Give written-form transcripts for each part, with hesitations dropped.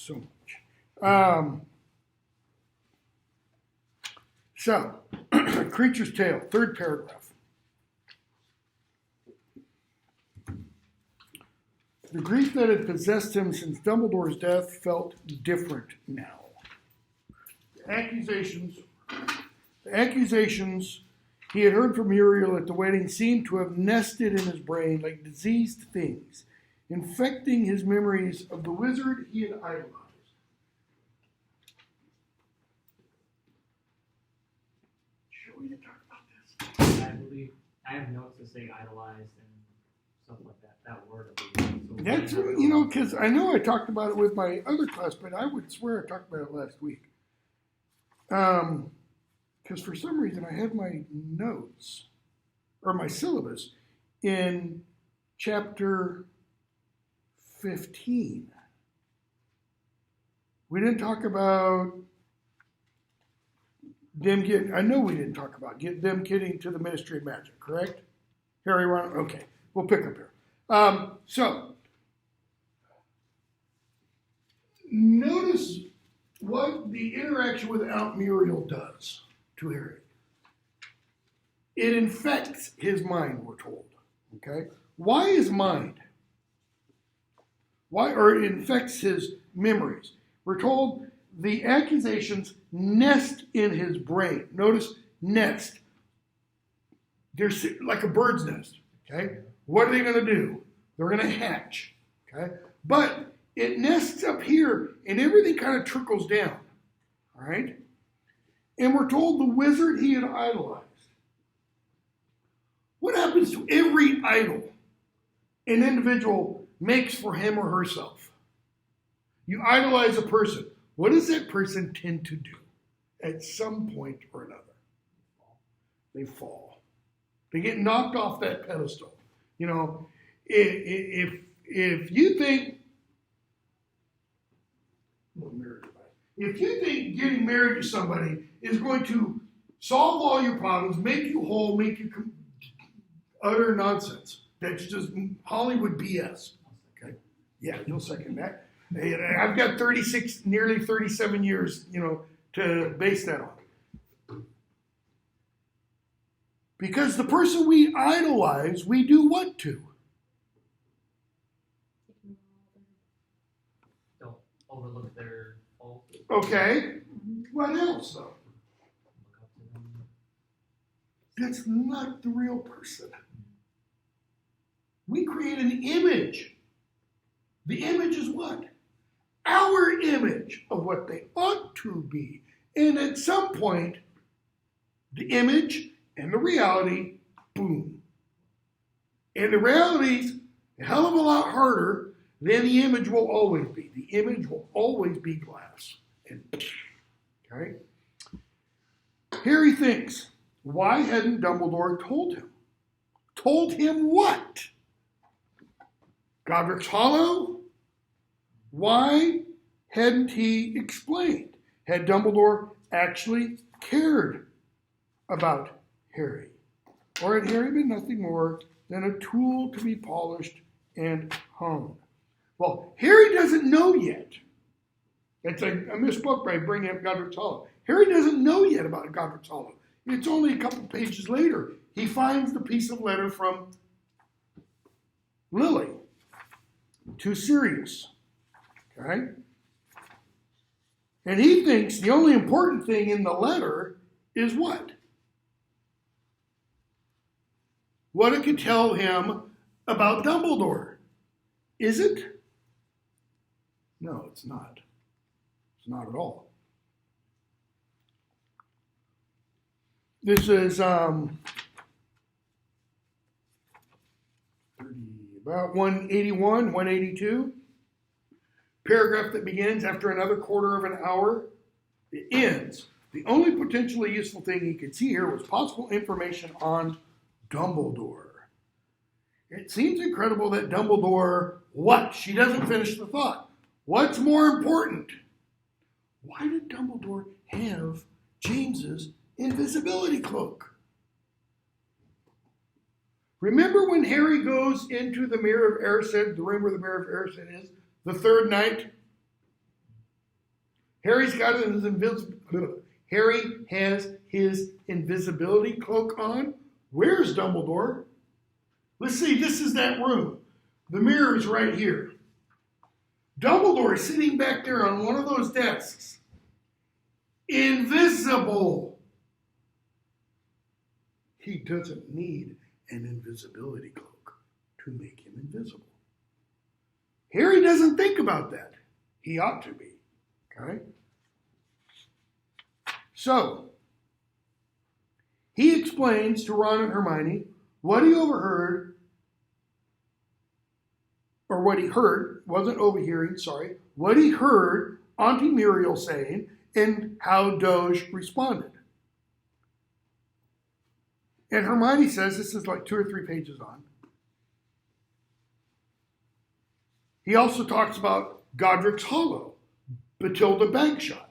so much. So, Creature's Tale, third paragraph. The grief that had possessed him since Dumbledore's death felt different now. The accusations he had heard from Muriel at the wedding seemed to have nested in his brain like diseased things, infecting his memories of the wizard he had idolized. Shall we talk about this? I believe I have notes that say idolized and stuff like that. That word. So That's, because I know I talked about it with my other class, but I would swear I talked about it last week. Because for some reason I had my notes, or my syllabus, in chapter 15. We didn't talk about them getting, I know we didn't talk about them getting to the Ministry of Magic, correct? Harry, Ron, okay, we'll pick up here. So, notice what the interaction with Aunt Muriel does to Harry. It infects his mind, we're told. Okay? Why his mind? Or it infects his memories. We're told the accusations nest in his brain. Notice nest. They're like a bird's nest. Okay? What are they going to do? They're going to hatch. Okay? But it nests up here and everything kind of trickles down. All right? And we're told the wizard he had idolized. What happens to every idol an individual makes for him or herself? You idolize a person. What does that person tend to do at some point or another? They fall. They get knocked off that pedestal. If you think getting married to somebody is going to solve all your problems, make you whole, make you utter nonsense, that's just Hollywood BS. Okay, yeah, you'll second that. I've got 36, nearly 37 years, to base that on. Because the person we idolize, we do what to? Don't overlook their faults. Okay. What else, though? Look up to them. That's not the real person. We create an image. The image is what? Our image of what they ought to be. And at some point, the image and the reality, boom. And the reality's a hell of a lot harder than the image will always be. The image will always be glass. Okay? Harry thinks, why hadn't Dumbledore told him? Told him what? Godric's Hollow? Why hadn't he explained? Had Dumbledore actually cared about Harry? Or had Harry been nothing more than a tool to be polished and honed? Well, Harry doesn't know yet. I misspoke by bringing up Godric's Hollow. Harry doesn't know yet about Godric's Hollow. It's only a couple pages later. He finds the piece of letter from Lily to Sirius. Okay? And he thinks the only important thing in the letter is what? What it could tell him about Dumbledore. Is it? No, it's not. It's not at all. This is about 181, 182. Paragraph that begins after another quarter of an hour. It ends. The only potentially useful thing he could see here was possible information on Dumbledore. It seems incredible that Dumbledore, what? She doesn't finish the thought. What's more important? Why did Dumbledore have James's invisibility cloak? Remember when Harry goes into the Mirror of Erised, the room where the Mirror of Erised is, the third night? Harry has his invisibility cloak on. Where's Dumbledore? Let's see, this is that room. The mirror is right here. Dumbledore is sitting back there on one of those desks. Invisible. He doesn't need an invisibility cloak to make him invisible. Harry doesn't think about that. He ought to be. Okay? So, he explains to Ron and Hermione what he overheard, or what he heard, wasn't overhearing, sorry, what he heard Auntie Muriel saying and how Doge responded. And Hermione says, this is like 2 or 3 pages on. He also talks about Godric's Hollow, Bathilda Bagshot.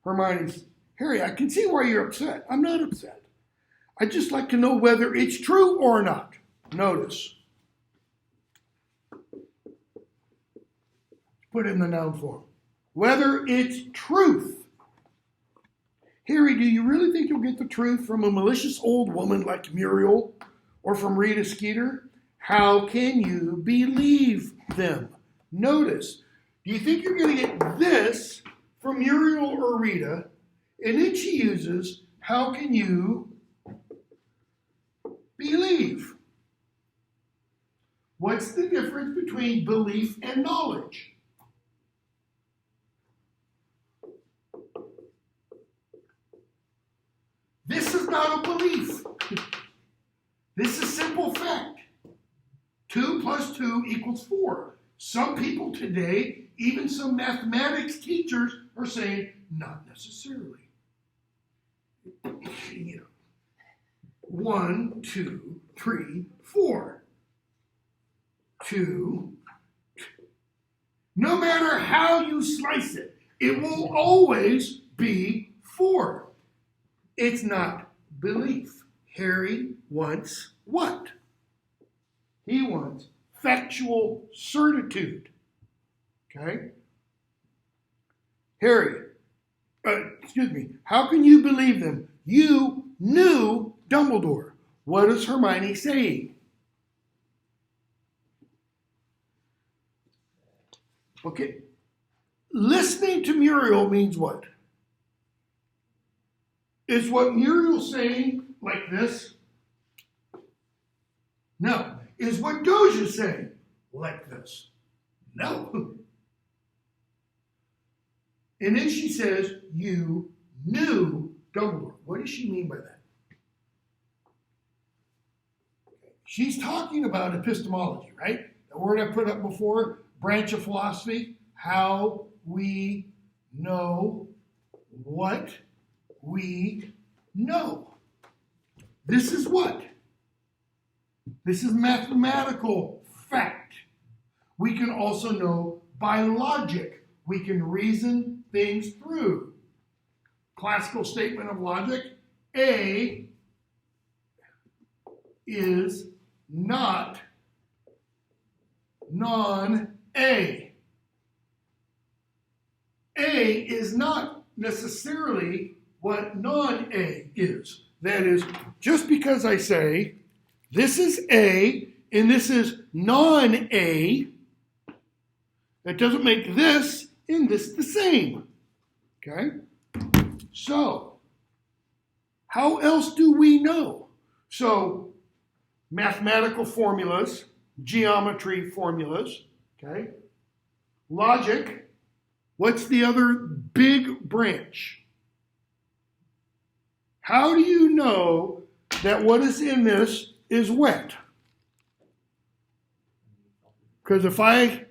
Hermione's, Harry, I can see why you're upset. I'm not upset. I'd just like to know whether it's true or not. Notice. Put it in the noun form. Whether it's truth. Harry, do you really think you'll get the truth from a malicious old woman like Muriel or from Rita Skeeter? How can you believe them? Notice, do you think you're going to get this from Muriel or Rita? And then she uses, how can you believe? What's the difference between belief and knowledge? This is not a belief. This is simple fact. 2 plus 2 equals 4. Some people today, even some mathematics teachers, are saying, not necessarily. 1, 2, 3, 4. 2. No matter how you slice it, it will always be 4. It's not belief. Harry wants what? He wants factual certitude. Okay? Harry, how can you believe them? You knew Dumbledore. What is Hermione saying? Okay. Listening to Muriel means what? Is what Muriel's saying like this? No. Is what Doge is saying like this? No. And then she says, you knew Dumbledore. What does she mean by that? She's talking about epistemology, right? The word I put up before, branch of philosophy, how we know what we know. This is what? This is mathematical fact. We can also know by logic. We can reason things through. Classical statement of logic, A is not non-A. A is not necessarily what non-A is. That is, just because I say this is A and this is non-A, that doesn't make this and this the same. Okay? So, how else do we know? So, mathematical formulas, geometry formulas, okay? Logic, what's the other big branch? How do you know that what is in this is wet? Because if I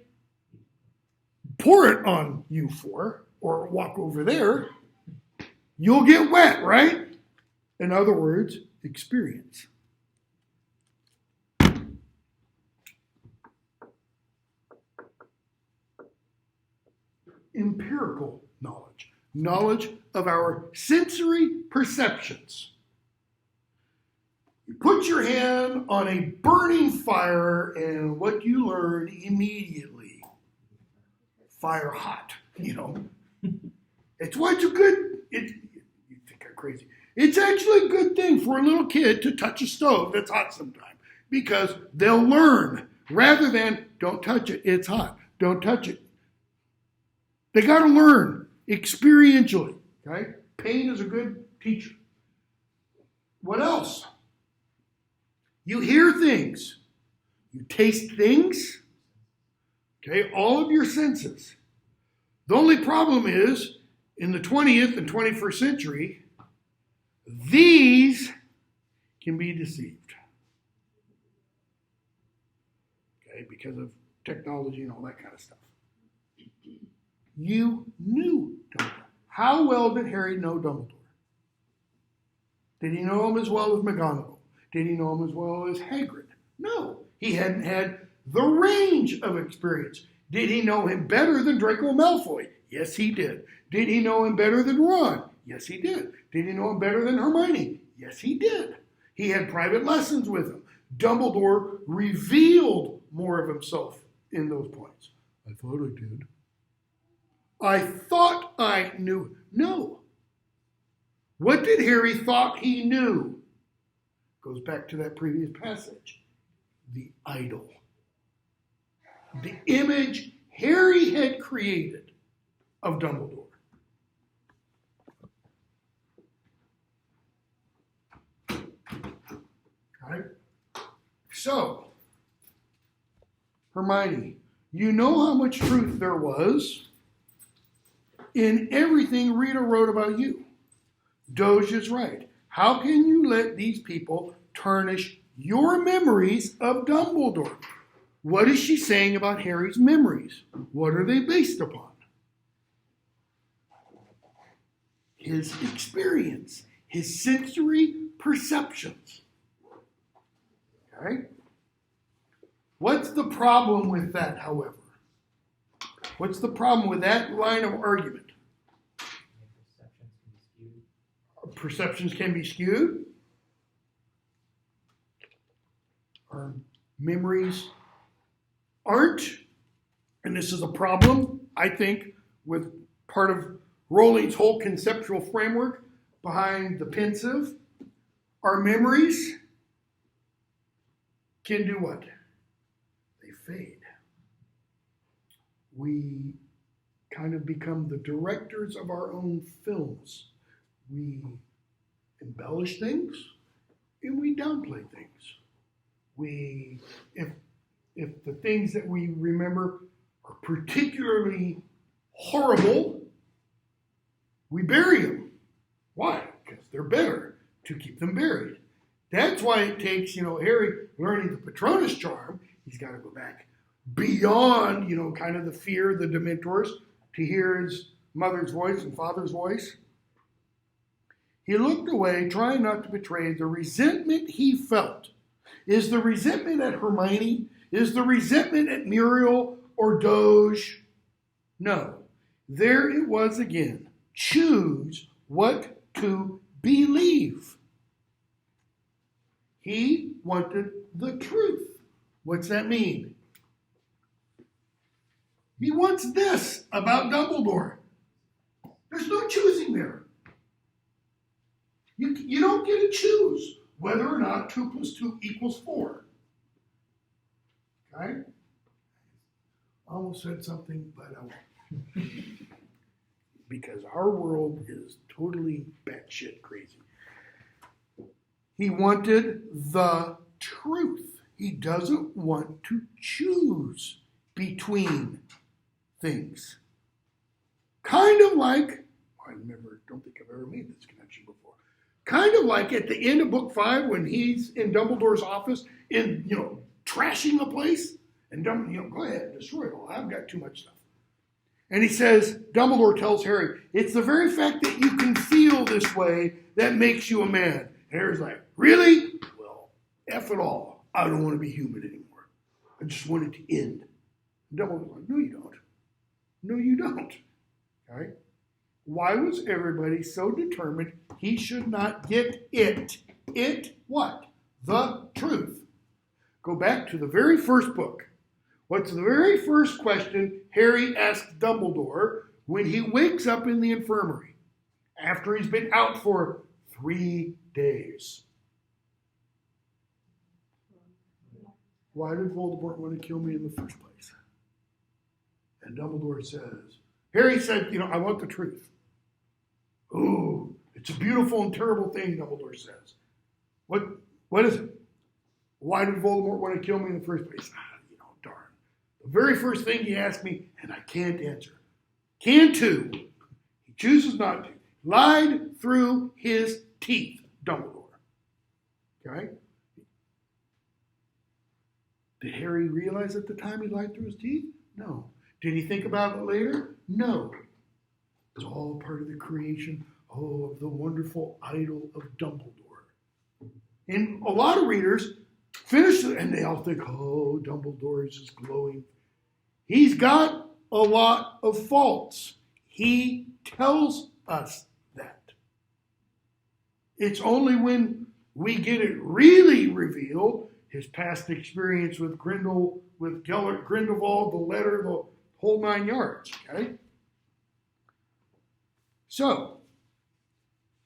pour it on you four or walk over there, you'll get wet, right? In other words, experience. Empirical knowledge. Knowledge of our sensory perceptions. You put your hand on a burning fire and what you learn immediately. Fire hot. You know, it's why it's a good. You think I'm crazy? It's actually a good thing for a little kid to touch a stove that's hot sometime because they'll learn rather than don't touch it. It's hot. Don't touch it. They got to learn experientially. Okay, pain is a good teacher. What else? You hear things. You taste things. Okay, all of your senses. The only problem is, in the 20th and 21st century, these can be deceived. Okay, because of technology and all that kind of stuff. You knew Dumbledore. How well did Harry know Dumbledore? Did he know him as well as McGonagall? Did he know him as well as Hagrid? No. He hadn't had the range of experience. Did he know him better than Draco Malfoy? Yes, he did. Did he know him better than Ron? Yes, he did. Did he know him better than Hermione? Yes, he did. He had private lessons with him. Dumbledore revealed more of himself in those points. I thought I did. I thought I knew. No. What did Harry thought he knew? Goes back to that previous passage. The idol. The image Harry had created of Dumbledore. Okay? So, Hermione, you know how much truth there was in everything Rita wrote about you. Doge is right. How can you let these people tarnish your memories of Dumbledore? What is she saying about Harry's memories? What are they based upon? His experience, his sensory perceptions. Okay? What's the problem with that, however? What's the problem with that line of argument? Perceptions can be skewed. Our memories aren't, and this is a problem, I think, with part of Rowling's whole conceptual framework behind the pensive. Our memories can do what? They fade. We kind of become the directors of our own films. We embellish things and we downplay things. If the things that we remember are particularly horrible, we bury them. Why? Because they're better to keep them buried. That's why it takes, Harry learning the Patronus charm. He's got to go back beyond, kind of the fear of the Dementors to hear his mother's voice and father's voice. He looked away, trying not to betray the resentment he felt. Is the resentment at Hermione? Is the resentment at Muriel or Doge? No. There it was again. Choose what to believe. He wanted the truth. What's that mean? He wants this about Dumbledore. There's no choosing there. You don't get to choose whether or not 2 + 2 = 4. Okay? I almost said something, but I won't. Because our world is totally batshit crazy. He wanted the truth. He doesn't want to choose between things. Kind of like, don't think I've ever made this connection before. Kind of like at the end of book 5 when he's in Dumbledore's office and, trashing the place. And Dumbledore, go ahead, destroy it all. I've got too much stuff. And he says, Dumbledore tells Harry, it's the very fact that you can feel this way that makes you a man. And Harry's like, really? Well, F it all. I don't want to be human anymore. I just want it to end. And Dumbledore's like, no, you don't. No, you don't. Okay? Why was everybody so determined he should not get it? It what? The truth. Go back to the very first book. What's the very first question Harry asked Dumbledore when he wakes up in the infirmary after he's been out for 3 days. Why did Voldemort want to kill me in the first place? And Dumbledore says, Harry said, I want the truth. Ooh, it's a beautiful and terrible thing, Dumbledore says. What is it? Why did Voldemort want to kill me in the first place? Darn. The very first thing he asked me, and I can't answer. Can too. He chooses not to. Lied through his teeth, Dumbledore. Okay? Did Harry realize at the time he lied through his teeth? No. Did he think about it later? No. It was all part of the creation, of the wonderful idol of Dumbledore. And a lot of readers finish it, and they all think, Dumbledore is just glowing. He's got a lot of faults. He tells us that. It's only when we get it really revealed, his past experience with Grindelwald, the letter, the whole 9 yards, okay? So,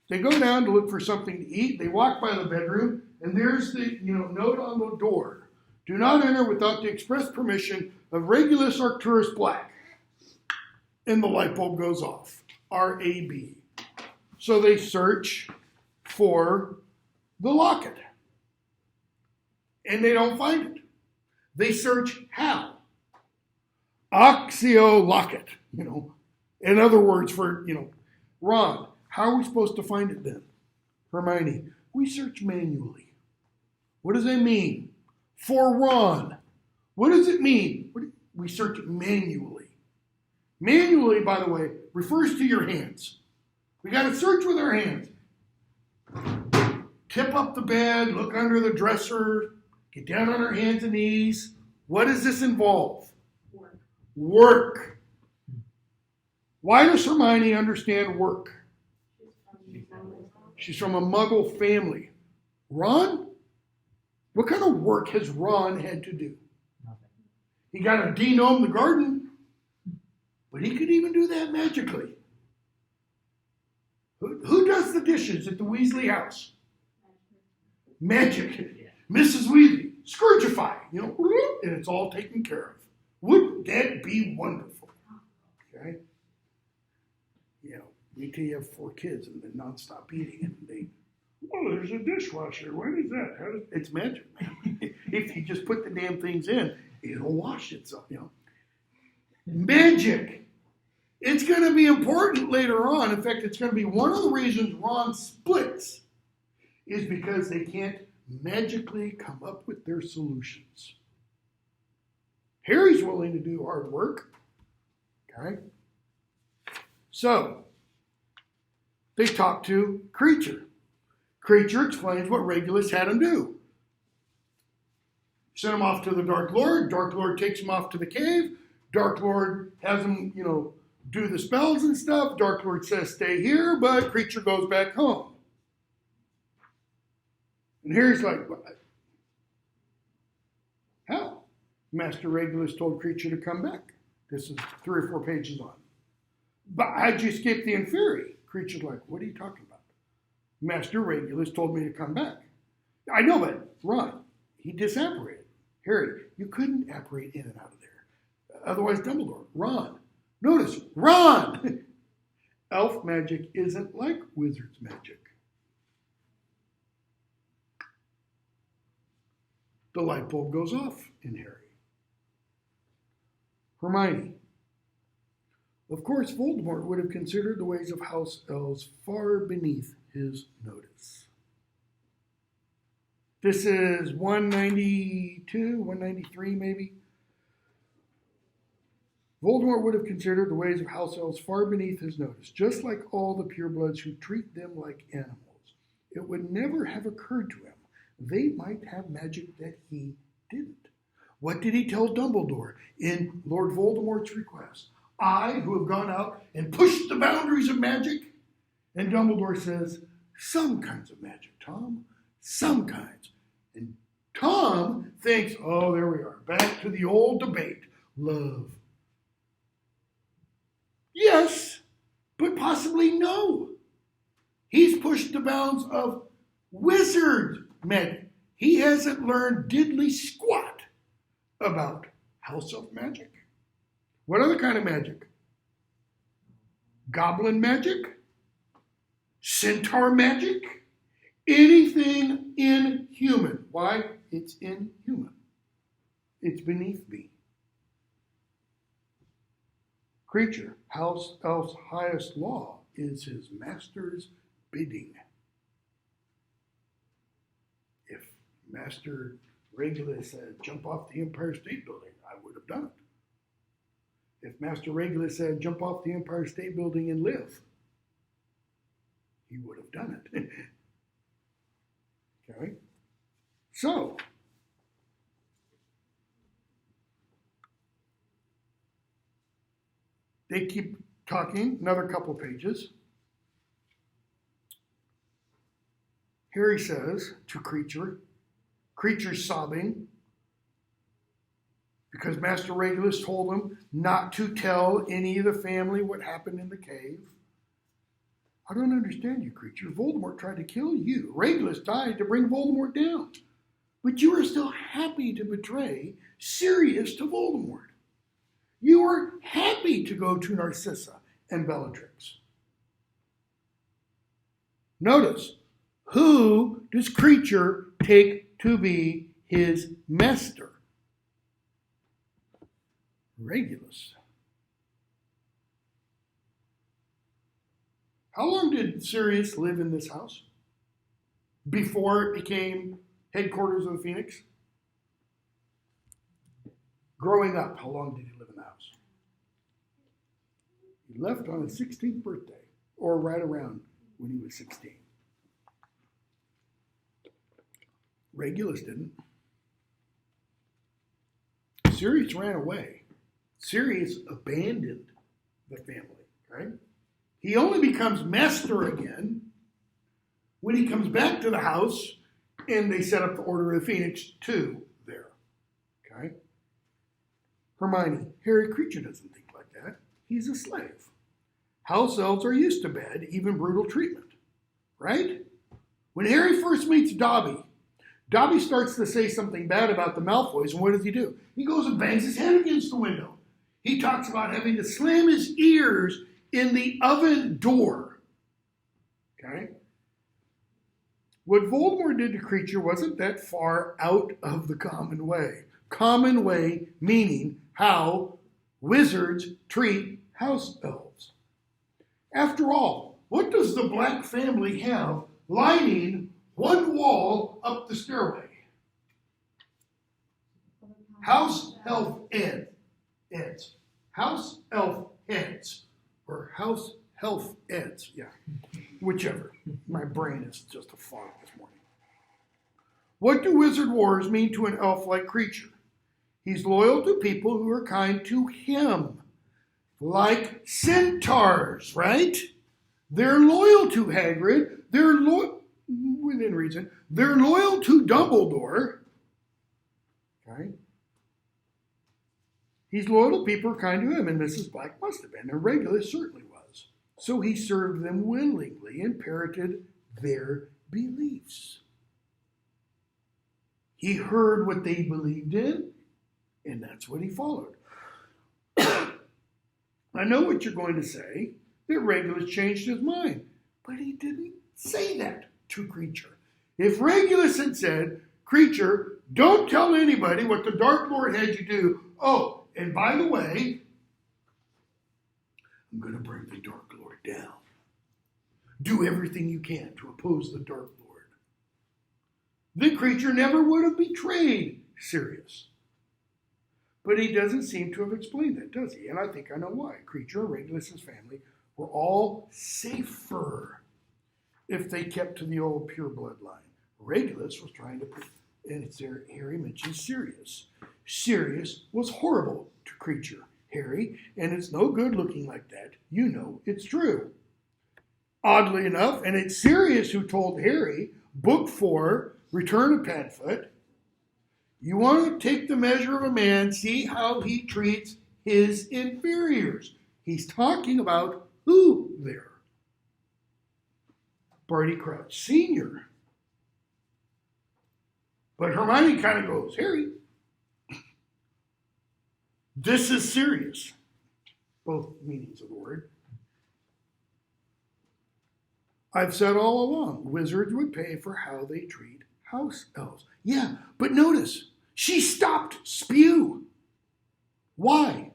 they go down to look for something to eat. They walk by the bedroom, and there's the note on the door. Do not enter without the express permission of Regulus Arcturus Black. And the light bulb goes off. R-A-B. So they search for the locket. And they don't find it. They search how? Oxio locket. In other words, for, Ron, how are we supposed to find it then? Hermione, we search manually. What does that mean? For Ron. What does it mean? We search manually. Manually, by the way, refers to your hands. We got to search with our hands. Tip up the bed, look under the dresser, get down on our hands and knees. What does this involve? Work. Why does Hermione understand work? She's from a Muggle family. Ron? What kind of work has Ron had to do? Nothing. He got to denome the garden, but he could even do that magically. Who does the dishes at the Weasley house? Magic. Yeah. Mrs. Weasley. Scourgify. And it's all taken care of. Wouldn't that be wonderful? Okay? Wait till you have 4 kids and then nonstop eating, and there's a dishwasher. What is that? It's magic, man. If you just put the damn things in, it'll wash itself, Magic. It's going to be important later on. In fact, it's going to be one of the reasons Ron splits is because they can't magically come up with their solutions. Harry's willing to do hard work. Okay? So, they talk to Creature. Creature explains what Regulus had him do. Sent him off to the Dark Lord. Dark Lord takes him off to the cave. Dark Lord has him, do the spells and stuff. Dark Lord says stay here, but Creature goes back home. And Harry's like, what? How? Master Regulus told Creature to come back. This is 3 or 4 pages on. But how'd you escape the Inferi? Creature's like, what are you talking about? Master Regulus told me to come back. I know, but Ron, he disapparated. Harry, you couldn't apparate in and out of there. Otherwise, Dumbledore, Ron. Notice, Ron! Elf magic isn't like wizard's magic. The light bulb goes off in Harry. Hermione. Of course, Voldemort would have considered the ways of House Elves far beneath his notice. This is 192, 193 maybe. Voldemort would have considered the ways of House Elves far beneath his notice, just like all the purebloods who treat them like animals. It would never have occurred to him they might have magic that he didn't. What did he tell Dumbledore in Lord Voldemort's request? I, who have gone out and pushed the boundaries of magic? And Dumbledore says, some kinds of magic, Tom. Some kinds. And Tom thinks, there we are. Back to the old debate. Love. Yeah, Yes, but possibly no. He's pushed the bounds of wizard magic. He hasn't learned diddly squat about house elf magic. What other kind of magic? Goblin magic? Centaur magic? Anything inhuman. Why? It's inhuman. It's beneath me. Creature, house elf's highest law is his master's bidding. If Master Regulus said, jump off the Empire State Building, I would have done it. If Master Regulus said, jump off the Empire State Building and live, he would have done it. Okay? So, they keep talking, another couple of pages. Harry says to Creature's sobbing, because Master Regulus told him not to tell any of the family what happened in the cave. I don't understand you, Creature. Voldemort tried to kill you. Regulus died to bring Voldemort down. But you are still happy to betray Sirius to Voldemort. You were happy to go to Narcissa and Bellatrix. Notice, who does Creature take to be his master? Regulus. How long did Sirius live in this house before it became headquarters of the Phoenix? Growing up, how long did he live in the house? He left on his 16th birthday, or right around when he was 16. Regulus didn't. Sirius ran away. Sirius abandoned the family, right? He only becomes master again when he comes back to the house and they set up the Order of the Phoenix 2 there, okay? Hermione, Harry Creature doesn't think like that. He's a slave. House elves are used to bad, even brutal treatment, right? When Harry first meets Dobby, Dobby starts to say something bad about the Malfoys, and what does he do? He goes and bangs his head against the window. He talks about having to slam his ears in the oven door. Okay? What Voldemort did to Creature wasn't that far out of the common way. Common way meaning how wizards treat house elves. After all, what does the Black family have lining one wall up the stairway? House elf heads. House elf heads. Or house elf heads. Yeah, whichever. My brain is just a fog this morning. What do wizard wars mean to an elf-like creature? He's loyal to people who are kind to him. Like centaurs, right? They're loyal to Hagrid. They're loyal, within reason, they're loyal to Dumbledore. Okay? He's loyal to people who are kind to him, and Mrs. Black must have been, and Regulus certainly was. So he served them willingly and parroted their beliefs. He heard what they believed in, and that's what he followed. I know what you're going to say, that Regulus changed his mind, but he didn't say that to Creature. If Regulus had said, Creature, don't tell anybody what the Dark Lord had you do. Oh, and by the way, I'm going to bring the Dark Lord down. Do everything you can to oppose the Dark Lord. The Creature never would have betrayed Sirius. But he doesn't seem to have explained that, does he? And I think I know why. Creature and Regulus's family were all safer if they kept to the old pure bloodline. Regulus was trying to, and it's there, Harry mentions Sirius. Sirius was horrible to Creature, Harry, and it's no good looking like that. You know it's true. Oddly enough, and it's Sirius who told Harry, Book 4, Return of Padfoot, you want to take the measure of a man, see how he treats his inferiors. He's talking about who there? Barty Crouch Sr. But Hermione kind of goes, Harry, this is serious. Both meanings of the word. I've said all along, wizards would pay for how they treat house elves. Yeah, but notice, she stopped spew. Why?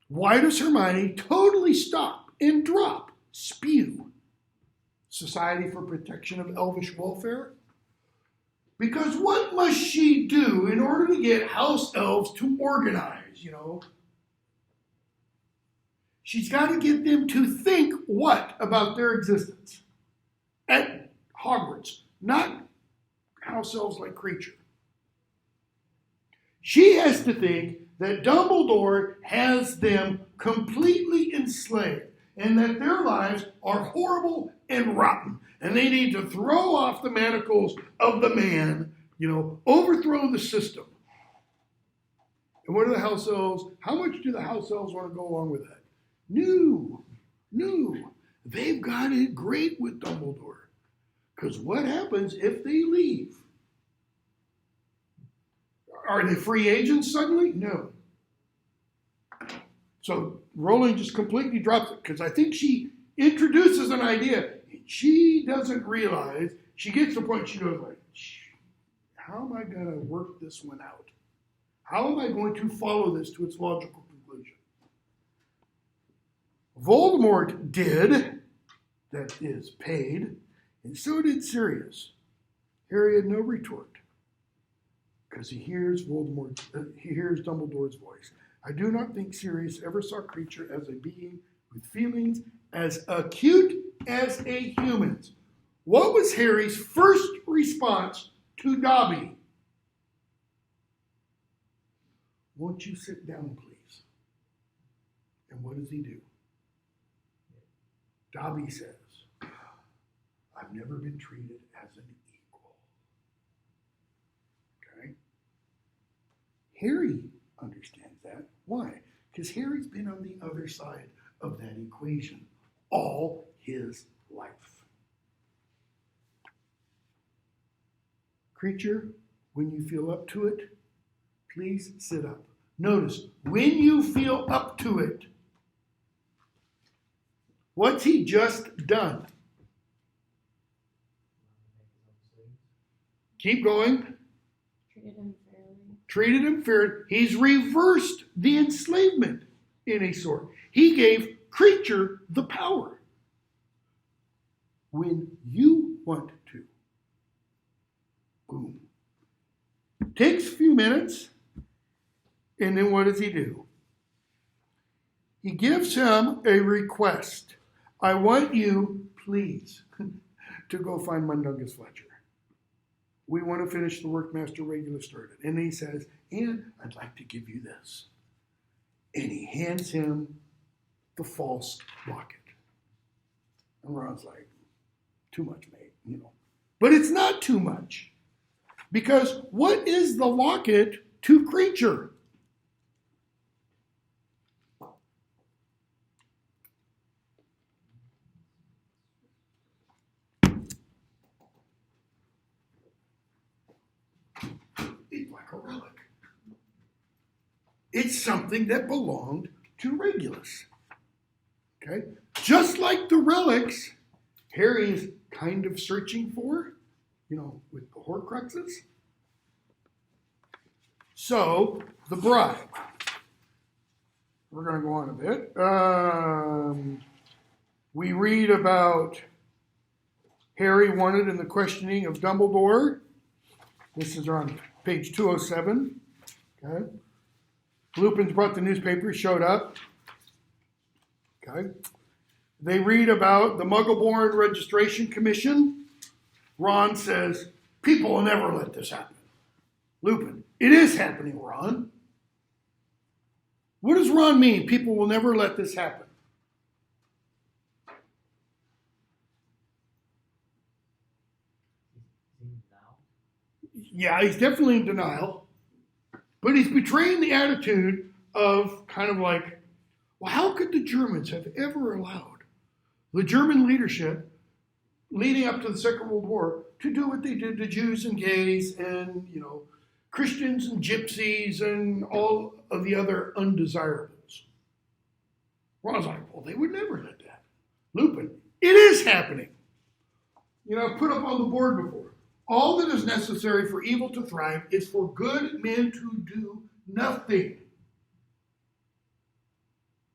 Why does Hermione totally stop and drop spew? Society for Protection of Elvish Welfare? Because what must she do in order to get house elves to organize, She's got to get them to think what about their existence? At Hogwarts, not house elves like Creature. She has to think that Dumbledore has them completely enslaved and that their lives are horrible and rotten. And they need to throw off the manacles of the man, overthrow the system. And what are the house elves? How much do the house elves want to go along with that? No. They've got it great with Dumbledore. Because what happens if they leave? Are they free agents suddenly? No. So Rowling just completely drops it because I think she introduces an idea. She doesn't realize, she gets to the point she goes like, how am I going to work this one out? How am I going to follow this to its logical conclusion? Voldemort did, that is paid, and so did Sirius. Harry had no retort because he hears Dumbledore's voice. I do not think Sirius ever saw Creature as a being with feelings as acute as a human's. What was Harry's first response to Dobby? Won't you sit down, please? And what does he do? Dobby says, I've never been treated as an equal. Okay? Harry understands that. Why? Because Harry's been on the other side of that equation all his life. Creature, when you feel up to it, please sit up. Notice, when you feel up to it, what's he just done? Keep going. Treated him fairly. He's reversed the enslavement in a sort. He gave Creature the power. When you want to. Boom. Takes a few minutes, and then what does he do? He gives him a request. I want you, please, to go find Mundungus Fletcher. We want to finish the work Master Regulus started. And he says, and I'd like to give you this. And he hands him the false locket. And Ron's like, too much, mate, But it's not too much. Because what is the locket to Creature? It's like a relic. It's something that belonged to Regulus. Okay? Just like the relics Harry is kind of searching for, with the Horcruxes. So, the bribe. We're going to go on a bit. We read about Harry wanted in the questioning of Dumbledore. This is on page 207. Okay. Lupin's brought the newspaper, showed up. Okay. They read about the Muggleborn Registration Commission. Ron says, people will never let this happen. Lupin, it is happening, Ron. What does Ron mean? People will never let this happen. Yeah, he's definitely in denial. But he's betraying the attitude of kind of like, well, how could the Germans have ever allowed the German leadership leading up to the Second World War to do what they did to Jews and gays and, Christians and gypsies and all of the other undesirables? Ron's like, well, they would never let that. Lupin, it is happening. I've put up on the board before. All that is necessary for evil to thrive is for good men to do nothing.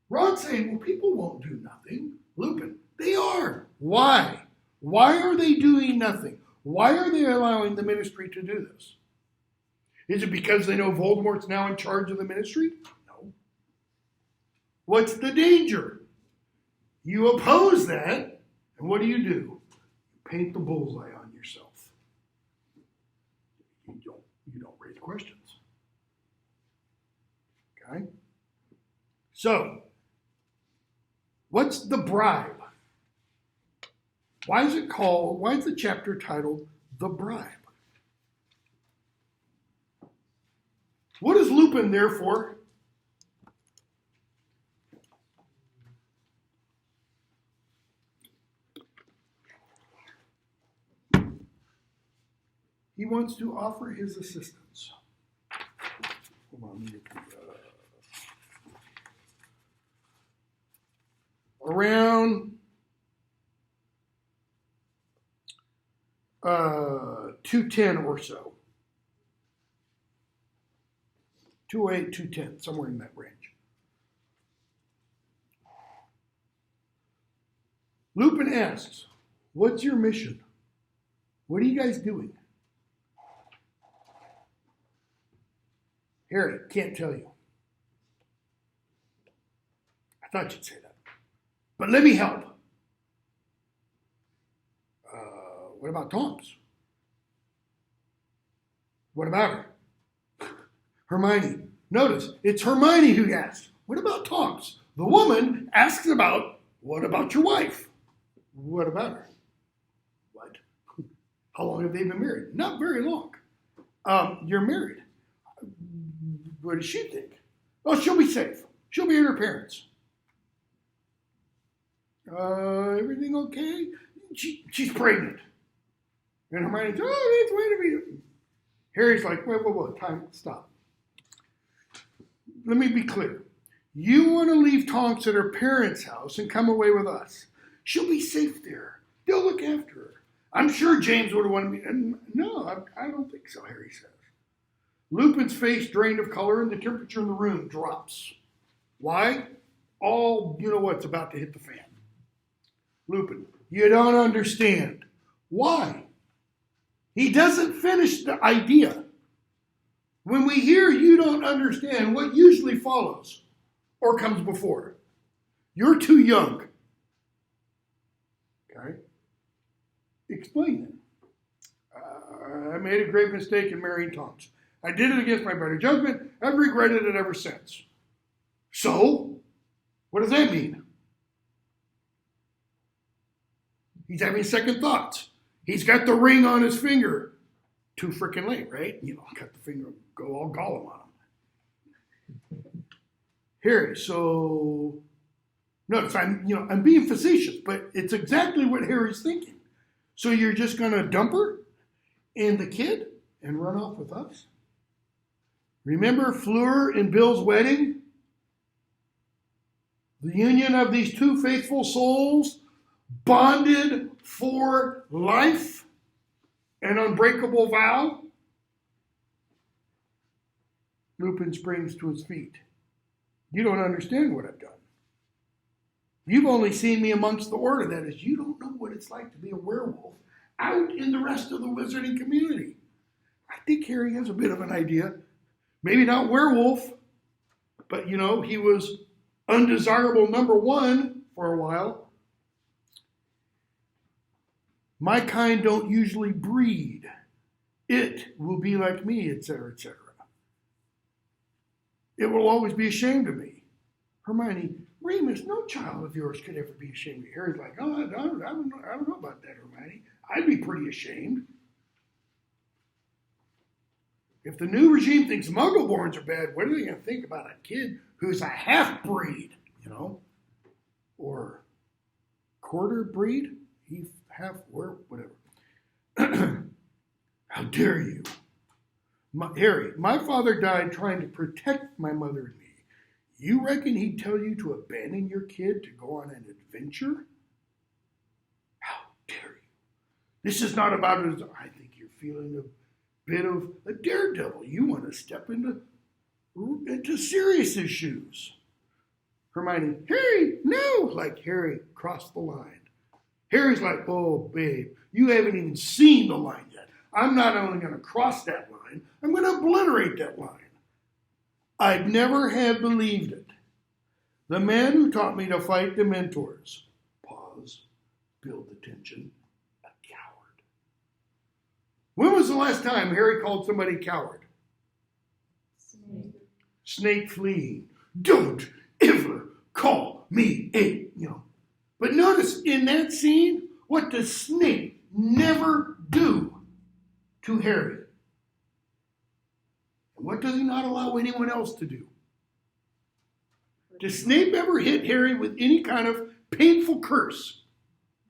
Ron's saying, well, people won't do nothing. Lupin, they are. Why? Why are they doing nothing? Why are they allowing the ministry to do this? Is it because they know Voldemort's now in charge of the ministry? No. What's the danger? You oppose that, and what do? You paint the bullseye on yourself. You don't raise questions. Okay? So, what's the bribe? Why is the chapter titled The Bribe? What is Lupin there for? He wants to offer his assistance. Hold on, let me get around 210 or so. 208, 210, somewhere in that range. Lupin asks, what's your mission? What are you guys doing? Harry, can't tell you. I thought you'd say that. But let me help. What about Tonks? What about her? Hermione. Notice, it's Hermione who asks, what about Tonks? The woman asks what about your wife? What about her? What? How long have they been married? Not very long. You're married. What does she think? Oh, she'll be safe. She'll be at her parents. Everything okay? She's pregnant. And Hermione's, wait a minute. Harry's like, wait, time, stop. Let me be clear. You want to leave Tonks at her parents' house and come away with us. She'll be safe there. They'll look after her. I'm sure James would have wanted me. And no, I don't think so, Harry says. Lupin's face drained of color and the temperature in the room drops. Why? What's about to hit the fan. Lupin, you don't understand. Why? He doesn't finish the idea. When we hear you don't understand, what usually follows or comes before? You're too young. Okay? Explain it. I made a grave mistake in marrying Tonks. I did it against my better judgment. I've regretted it ever since. So, what does that mean? He's having second thoughts. He's got the ring on his finger. Too freaking late, right? Cut the finger, go all Gollum on him. Harry, so notice I'm being facetious, but it's exactly what Harry's thinking. So you're just going to dump her and the kid and run off with us? Remember Fleur and Bill's wedding? The union of these two faithful souls bonded for life, an unbreakable vow. Lupin springs to his feet. You don't understand what I've done. You've only seen me amongst the order. That is, you don't know what it's like to be a werewolf out in the rest of the wizarding community. I think Harry has a bit of an idea. Maybe not werewolf, but he was undesirable number one for a while. My kind don't usually breed. It will be like me, etc., etc. It will always be ashamed of me. Hermione, Remus, no child of yours could ever be ashamed of you. Harry's like, I don't know about that, Hermione. I'd be pretty ashamed. If the new regime thinks Muggle-borns are bad, what are they going to think about a kid who's a half-breed, or quarter breed? He's half, or whatever. How dare you? Harry, my father died trying to protect my mother and me. You reckon he'd tell you to abandon your kid to go on an adventure? How dare you? This is not about it. I think you're feeling a bit of a daredevil. You want to step into Sirius's shoes. Hermione, Harry, no! Like Harry crossed the line. Harry's like, oh, babe, you haven't even seen the line yet. I'm not only going to cross that line, I'm going to obliterate that line. I'd never have believed it. The man who taught me to fight the mentors. Pause. Build the tension. A coward. When was the last time Harry called somebody coward? Snape fleeing. Don't ever call me a, But notice in that scene, what does Snape never do to Harry? And what does he not allow anyone else to do? Does Snape ever hit Harry with any kind of painful curse?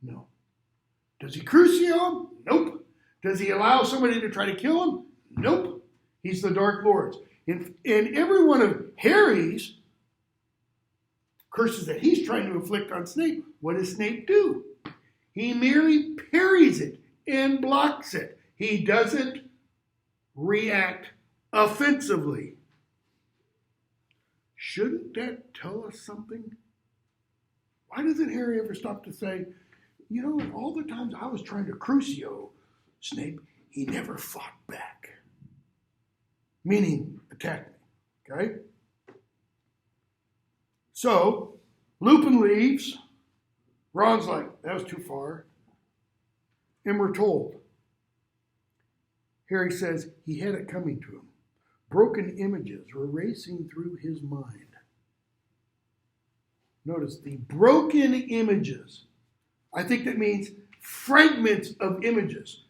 No. Does he crucio him? Nope. Does he allow somebody to try to kill him? Nope. He's the Dark Lord's. In every one of Harry's curses that he's trying to inflict on Snape, what does Snape do? He merely parries it and blocks it. He doesn't react offensively. Shouldn't that tell us something? Why doesn't Harry ever stop to say, all the times I was trying to crucio Snape, he never fought back. Meaning, attack me. Okay? So, Lupin leaves. Ron's like, that was too far. And we're told. Harry says he had it coming to him. Broken images were racing through his mind. Notice the broken images. I think that means fragments of images.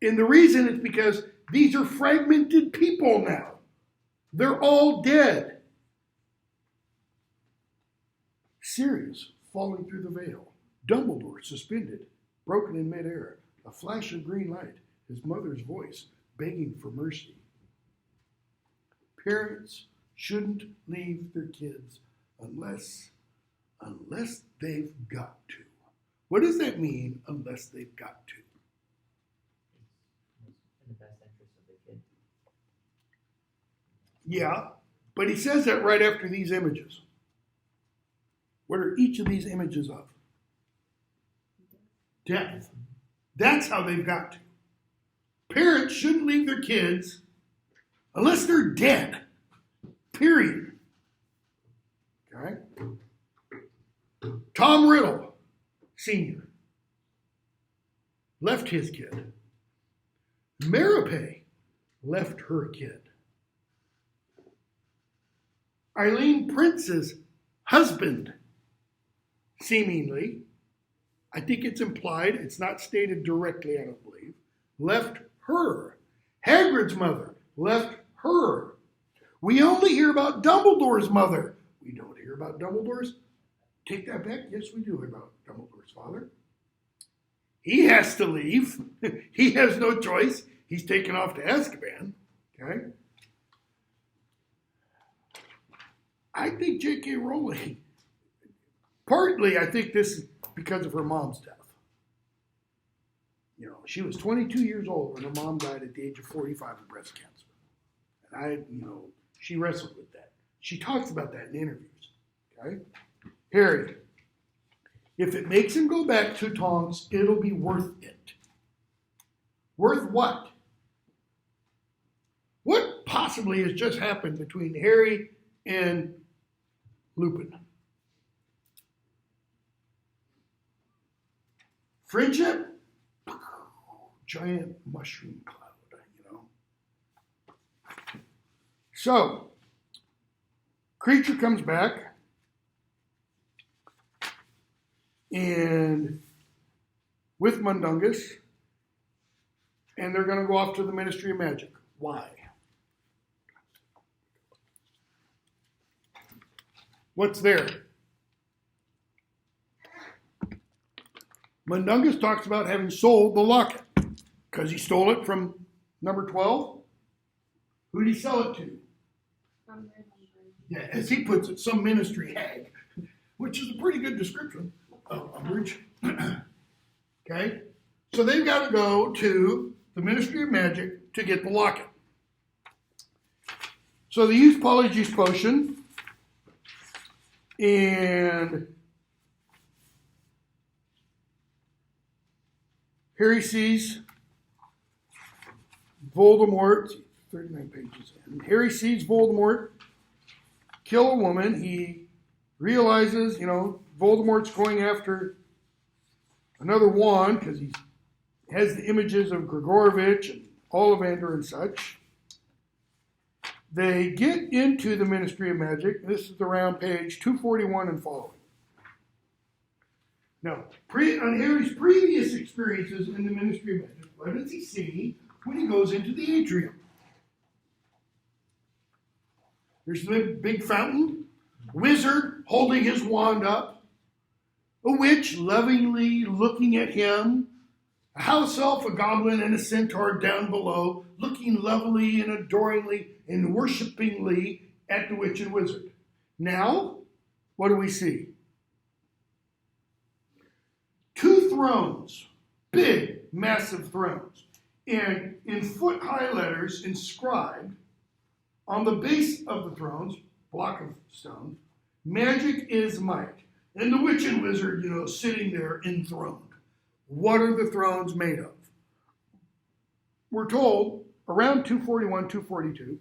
And the reason is because these are fragmented people now. They're all dead. Sirius falling through the veil. Dumbledore suspended, broken in midair. A flash of green light. His mother's voice begging for mercy. Parents shouldn't leave their kids unless they've got to. What does that mean, unless they've got to? In the best interest of the kid. Yeah, but he says that right after these images. What are each of these images of? Death. That's how they've got to. Parents shouldn't leave their kids unless they're dead. Period. Okay? Tom Riddle, Sr., left his kid. Maripe left her kid. Eileen Prince's husband, seemingly, I think it's implied, it's not stated directly, I don't believe, left her. Hagrid's mother left her. We only hear about Dumbledore's mother. We don't hear about Dumbledore's. Take that back. Yes, we do hear about Dumbledore's father. He has to leave. He has no choice. He's taken off to Azkaban. Okay? I think J.K. Rowling, partly I think this is because of her mom's death. She was 22 years old when her mom died at the age of 45 of breast cancer. And she wrestled with that. She talks about that in interviews. Okay? Harry, if it makes him go back to Tonks, it'll be worth it. Worth what? What possibly has just happened between Harry and Lupin? Friendship? Giant mushroom cloud, So, Creature comes back, and with Mundungus, and they're going to go off to the Ministry of Magic. Why? What's there? Mundungus talks about having sold the locket because he stole it from number 12. Who did he sell it to? Yeah, as he puts it, some ministry hag, which is a pretty good description of Umbridge. Okay, so they've got to go to the Ministry of Magic to get the locket. So they use Polyjuice Potion, and Harry sees Voldemort, 39 pages in. Harry sees Voldemort kill a woman. He realizes, Voldemort's going after another wand because he has the images of Gregorovitch and Ollivander and such. They get into the Ministry of Magic. This is around page 241 and following. Now, on Harry's previous experiences in the Ministry of Magic, what does he see when he goes into the atrium? There's the big fountain, a wizard holding his wand up, a witch lovingly looking at him, a house elf, a goblin, and a centaur down below, looking lovely and adoringly and worshipingly at the witch and wizard. Now, what do we see? Two thrones, big, massive thrones, and in foot-high letters inscribed on the base of the thrones, block of stone, magic is might. And the witch and wizard, sitting there enthroned. What are the thrones made of? We're told around 241, 242,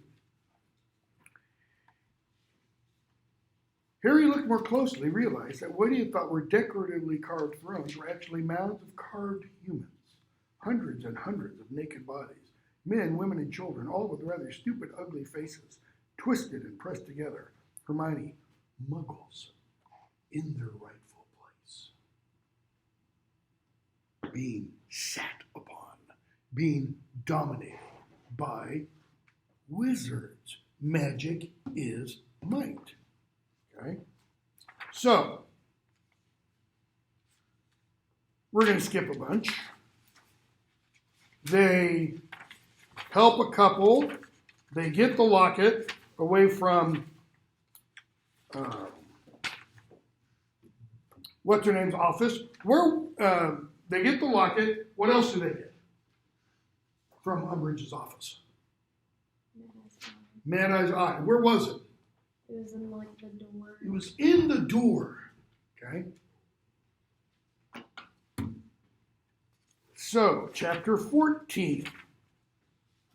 Harry looked more closely, realized that what he had thought were decoratively carved thrones were actually mounds of carved humans. Hundreds and hundreds of naked bodies. Men, women, and children, all with rather stupid, ugly faces, twisted and pressed together. Hermione, muggles in their rightful place. Being sat upon, being dominated by wizards. Magic is might. Okay? So, we're going to skip a bunch. They help a couple. They get the locket away from what's her name's office. Where they get the locket. What else do they get from Umbridge's office? Mad Eye's eye. Where was it? It was in the door. It was in the door. Okay. So, chapter 14.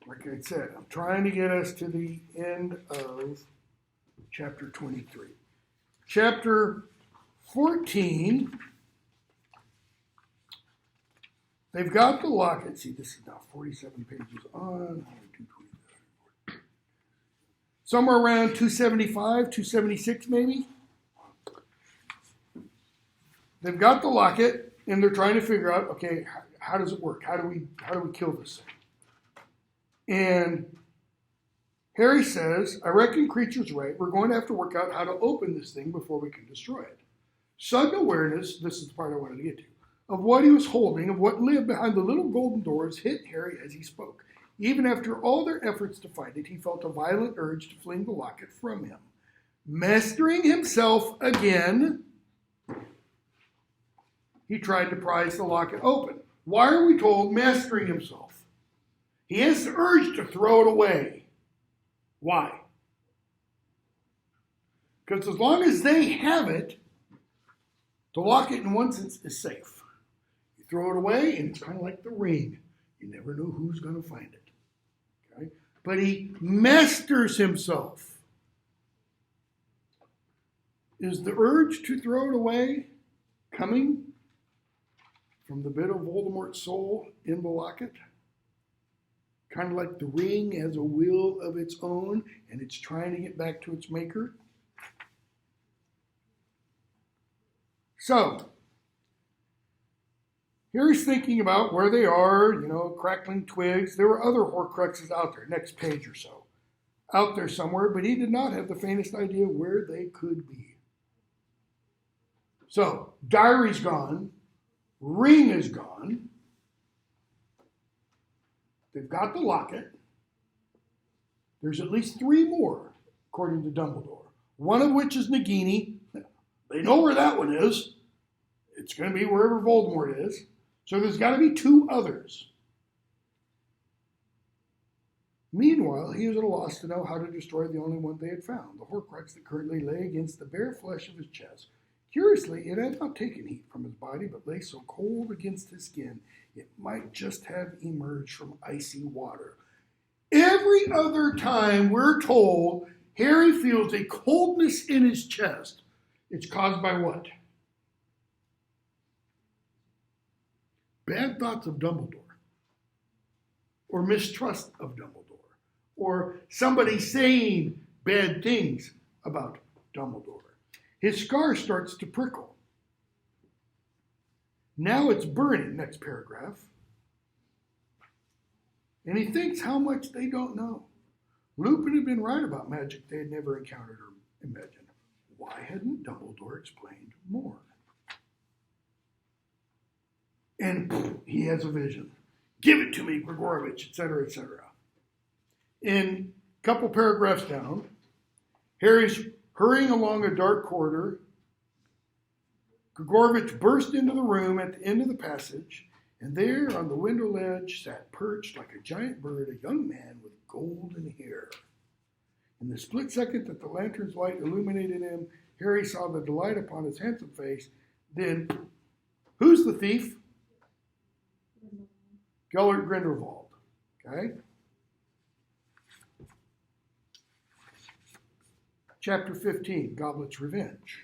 Like I said, I'm trying to get us to the end of chapter 23. Chapter 14, they've got the locket. See, this is now 47 pages on. Somewhere around 275, 276 maybe. They've got the locket, and they're trying to figure out, okay, how does it work? How do we kill this thing? And Harry says, I reckon Creature's right. We're going to have to work out how to open this thing before we can destroy it. Sudden awareness, this is the part I wanted to get to, of what he was holding, of what lived behind the little golden doors, hit Harry as he spoke. Even after all their efforts to find it, he felt a violent urge to fling the locket from him. Mastering himself again, he tried to prise the locket open. Why are we told mastering himself? He has the urge to throw it away. Why? Because as long as they have it, the locket in one sense is safe. You throw it away and it's kind of like the ring. You never know who's going to find it. Okay? But he masters himself. Is the urge to throw it away coming from the bit of Voldemort's soul in the locket? Kind of like the ring has a will of its own and it's trying to get back to its maker. So, Harry's thinking about where they are, crackling twigs. There were other Horcruxes out there, next page or so, out there somewhere, but he did not have the faintest idea where they could be. So, diary's gone. Ring is gone. They've got the locket. There's at least 3 more, according to Dumbledore. One of which is Nagini. They know where that one is. It's going to be wherever Voldemort is. So there's got to be 2 others. Meanwhile, he was at a loss to know how to destroy the only one they had found, the Horcrux that currently lay against the bare flesh of his chest. Curiously, it had not taken heat from his body, but lay so cold against his skin, it might just have emerged from icy water. Every other time we're told Harry feels a coldness in his chest, it's caused by what? Bad thoughts of Dumbledore, or mistrust of Dumbledore, or somebody saying bad things about Dumbledore. His scar starts to prickle. Now it's burning, next paragraph. And he thinks how much they don't know. Lupin had been right about magic they had never encountered or imagined. Why hadn't Dumbledore explained more? And he has a vision. Give it to me, Grigorovich, etc., etc. In a couple paragraphs down, Harry's hurrying along a dark corridor. Grigorovich burst into the room at the end of the passage, and there on the window ledge sat perched like a giant bird a young man with golden hair. In the split second that the lantern's light illuminated him, Harry saw the delight upon his handsome face. Then, who's the thief? Gellert Grindelwald. Okay? Chapter 15, Goblet's Revenge.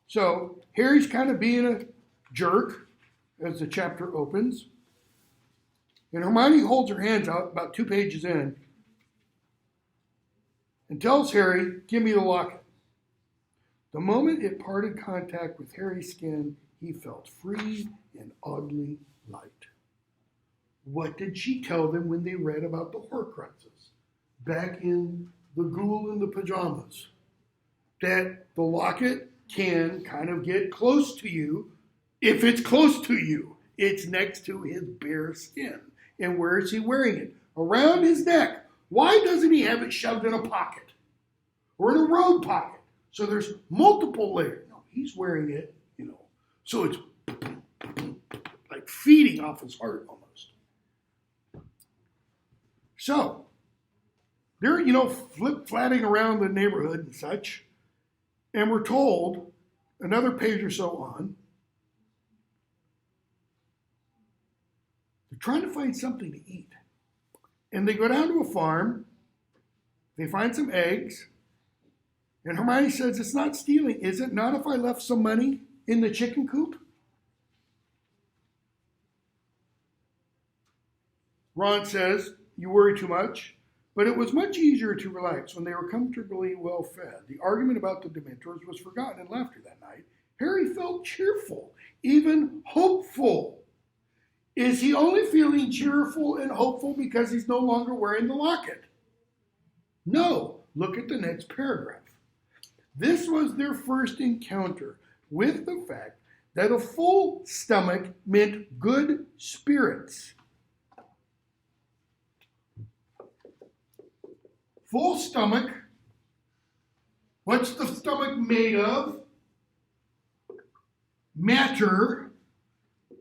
So, Harry's kind of being a jerk as the chapter opens. And Hermione holds her hands out about 2 pages in and tells Harry, give me the locket. The moment it parted contact with Harry's skin, he felt free and oddly light. What did she tell them when they read about the Horcruxes back in the Ghoul in the Pajamas? That the locket can kind of get close to you if it's close to you. It's next to his bare skin. And where is he wearing it? Around his neck. Why doesn't he have it shoved in a pocket or in a robe pocket? So there's multiple layers. No, he's wearing it, so it's like feeding off his heart almost. So they're, flip-flatting around the neighborhood and such. And we're told, another page or so on, they're trying to find something to eat. And they go down to a farm. They find some eggs. And Hermione says, it's not stealing, is it? Not if I left some money in the chicken coop? Ron says, you worry too much. But it was much easier to relax when they were comfortably well fed. The argument about the Dementors was forgotten in laughter that night. Harry felt cheerful, even hopeful. Is he only feeling cheerful and hopeful because he's no longer wearing the locket? No. Look at the next paragraph. This was their first encounter with the fact that a full stomach meant good spirits. Full stomach. What's the stomach made of? Matter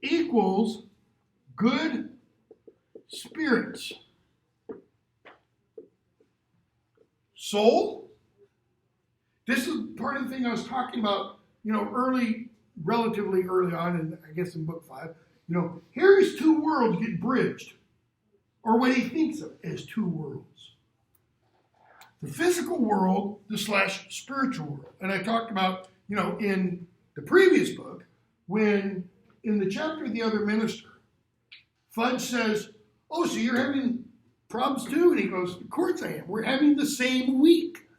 equals good spirits. Soul? This is part of the thing I was talking about, relatively early on, and I guess in book 5. Harry's 2 worlds get bridged, or what he thinks of as 2 worlds. The physical world, the / spiritual world. And I talked about, in the previous book, when in the chapter of the other minister, Fudge says, oh, so you're having problems too? And he goes, of course I am. We're having the same week.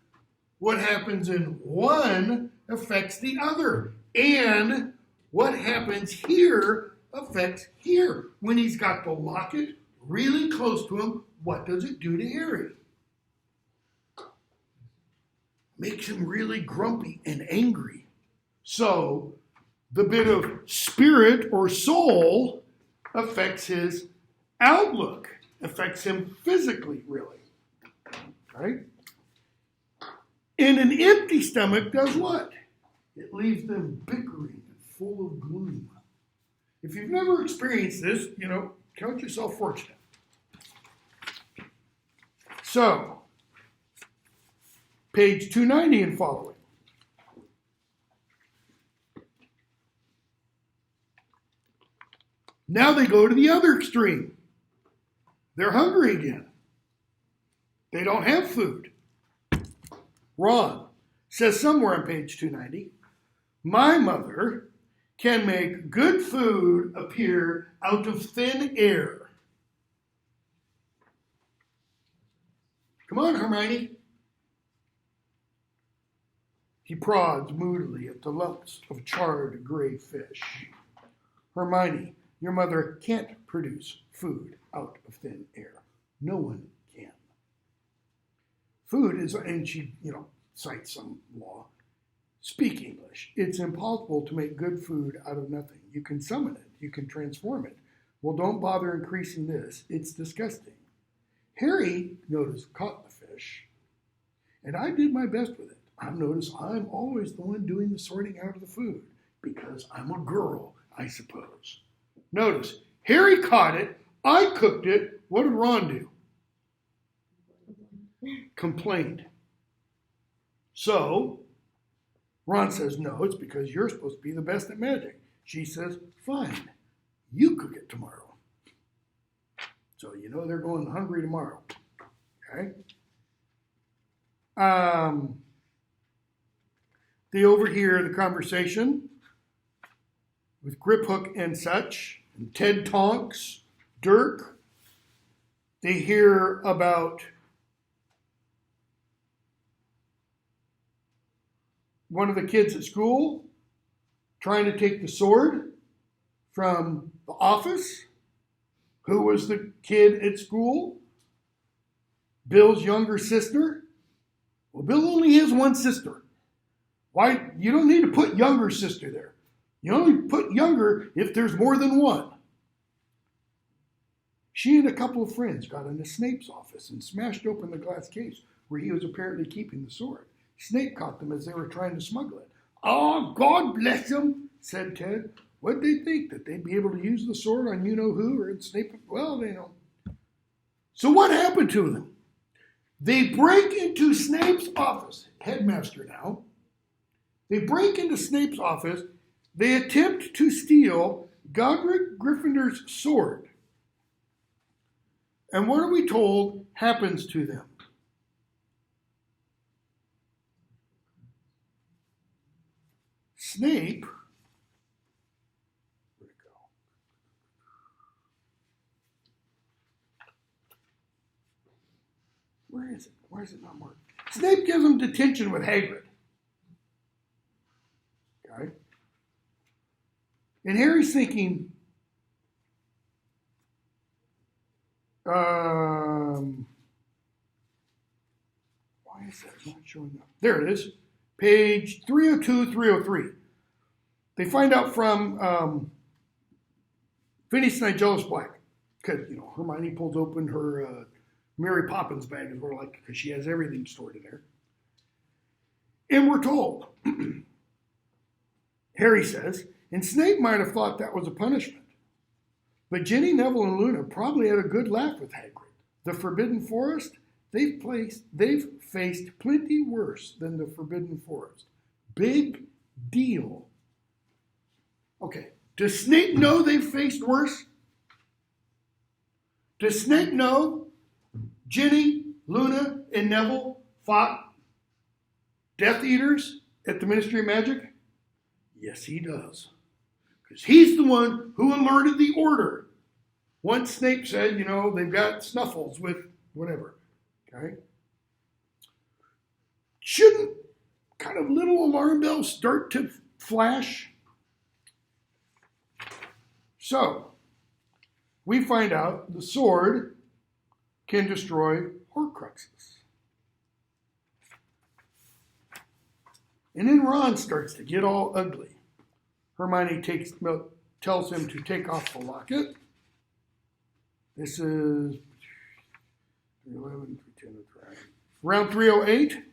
What happens in one affects the other. And what happens here affects here. When he's got the locket really close to him, what does it do to Harry? makes him really grumpy and angry. So the bit of spirit or soul affects his outlook, affects him physically, really. Right? And an empty stomach does what? It leaves them bickering and full of gloom. If you've never experienced this, count yourself fortunate. So, page 290 and following. Now they go to the other extreme. They're hungry again. They don't have food. Ron says somewhere on page 290, my mother can make good food appear out of thin air. Come on, Hermione. He prods moodily at the lumps of charred gray fish. Hermione, your mother can't produce food out of thin air. No one can. Food is, and she, cites some law. Speak English. It's impossible to make good food out of nothing. You can summon it. You can transform it. Well, don't bother increasing this. It's disgusting. Harry, notice, caught the fish, and I did my best with it. I've noticed I'm always the one doing the sorting out of the food because I'm a girl, I suppose. Notice, Harry caught it. I cooked it. What did Ron do? Complained. So, Ron says, no, it's because you're supposed to be the best at magic. She says, fine, you cook it tomorrow. So they're going hungry tomorrow. Okay? They overhear the conversation with Grip Hook and such, and Ted Tonks, Dirk. They hear about one of the kids at school trying to take the sword from the office. Who was the kid at school? Bill's younger sister. Well, Bill only has one sister. Why? You don't need to put younger sister there. You only put younger if there's more than one. She and a couple of friends got into Snape's office and smashed open the glass case where he was apparently keeping the sword. Snape caught them as they were trying to smuggle it. Oh, God bless them, said Ted. What'd they think? That they'd be able to use the sword on you-know-who or Snape? Well, they know. So what happened to them? They break into Snape's office, headmaster now. They break into Snape's office. They attempt to steal Godric Gryffindor's sword. And what are we told happens to them? Snape, where'd it go? Where is it? Why is it not marked? Snape gives him detention with Hagrid. Okay? And Harry's thinking, why is that not showing up? There it is. Page 302, 303. They find out from Phineas Nigellus Black, because, Hermione pulls open her Mary Poppins bag, as we're like, because she has everything stored in there. And we're told, Harry says, and Snape might have thought that was a punishment. But Ginny, Neville, and Luna probably had a good laugh with Hagrid. The Forbidden Forest, they've faced plenty worse than the Forbidden Forest. Big deal. Okay, does Snape know they've faced worse? Does Snape know Ginny, Luna, and Neville fought Death Eaters at the Ministry of Magic? Yes, he does. Because he's the one who alerted the Order. Once Snape said, they've got Snuffles with whatever. Okay? Shouldn't kind of little alarm bells start to flash? So, we find out the sword can destroy Horcruxes. And then Ron starts to get all ugly. Hermione tells him to take off the locket. This is 311, 310, around 308.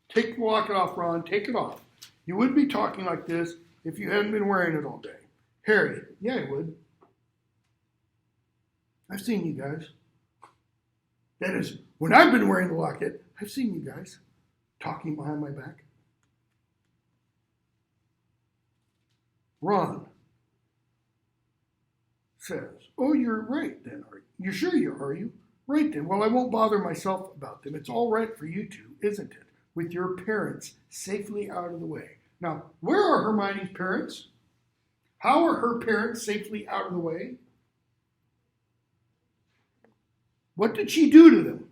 Take the locket off, Ron. Take it off. You wouldn't be talking like this if you hadn't been wearing it all day. Harry, yeah, I would. I've seen you guys. That is, when I've been wearing the locket, I've seen you guys talking behind my back. Ron says, oh, you're right then, are you? You're sure are you? Right then. Well, I won't bother myself about them. It's all right for you two, isn't it? With your parents safely out of the way. Now, where are Hermione's parents? How are her parents safely out of the way? What did she do to them?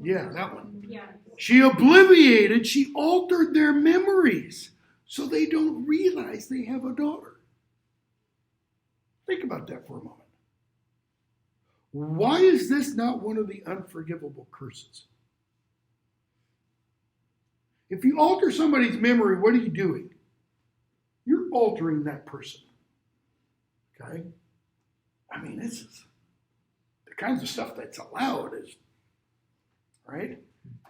Yeah, that one. Yeah. She obliviated, she altered their memories so they don't realize they have a daughter. Think about that for a moment. Why is this not one of the unforgivable curses? If you alter somebody's memory, what are you doing? You're altering that person. Okay? I mean, this is the kinds of stuff that's allowed, is right?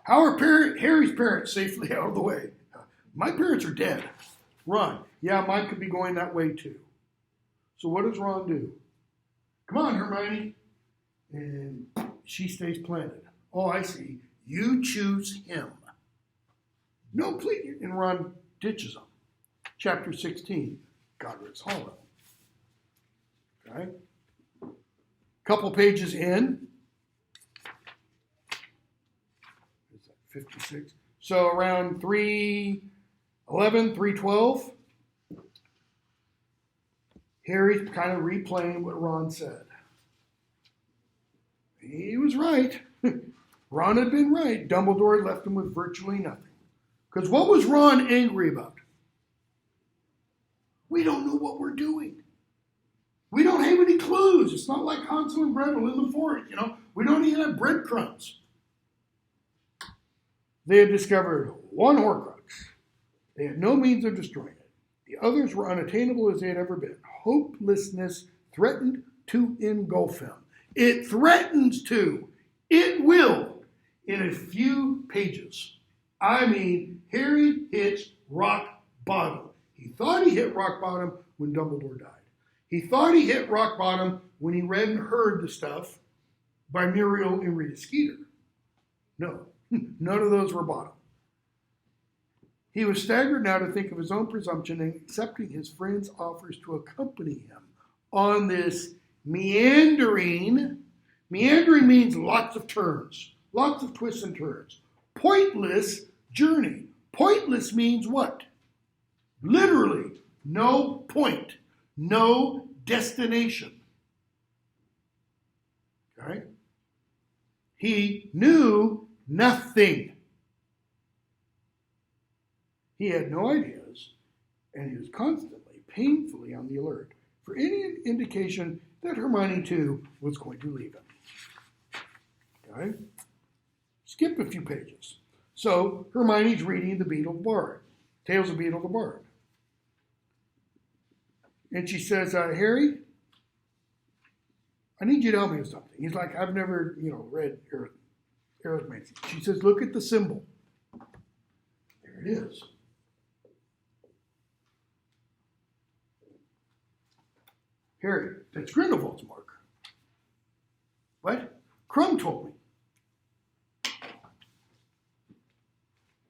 How are Harry's parents safely out of the way? My parents are dead. Ron, yeah, mine could be going that way too. So what does Ron do? Come on, Hermione. And she stays planted. Oh, I see. You choose him. No, please. And Ron ditches him. Chapter 16, Godric's Hollow. Okay? Couple pages in. 56. So around 311, 312, Harry's kind of replaying what Ron said. He was right. Ron had been right. Dumbledore had left him with virtually nothing. Because what was Ron angry about? We don't know what we're doing. We don't have any clues. It's not like Hansel and Gretel in the forest, you know. We don't even have breadcrumbs. They had discovered one Horcrux. They had no means of destroying it. The others were unattainable as they had ever been. Hopelessness threatened to engulf him. It threatens to. It will. In a few pages. I mean, Harry hits rock bottom. He thought he hit rock bottom when Dumbledore died. He thought he hit rock bottom when he read and heard the stuff by Muriel and Rita Skeeter. No, none of those were bottom. He was staggered now to think of his own presumption in accepting his friend's offers to accompany him on this meandering means lots of turns, lots of twists and turns, pointless journey. Pointless means what? Literally, no point, no destination. Okay? He knew nothing. He had no ideas, and he was constantly, painfully on the alert for any indication that Hermione, too, was going to leave him. Okay? Skip a few pages. So, Hermione's reading the Beetle Bard, Tales of Beetle the Bard. And she says, Harry, I need you to help me with something. He's like, I've never, read arithmetic. She says, look at the symbol. There it is. Harry, that's Grindelwald's mark. What? Crumb told me.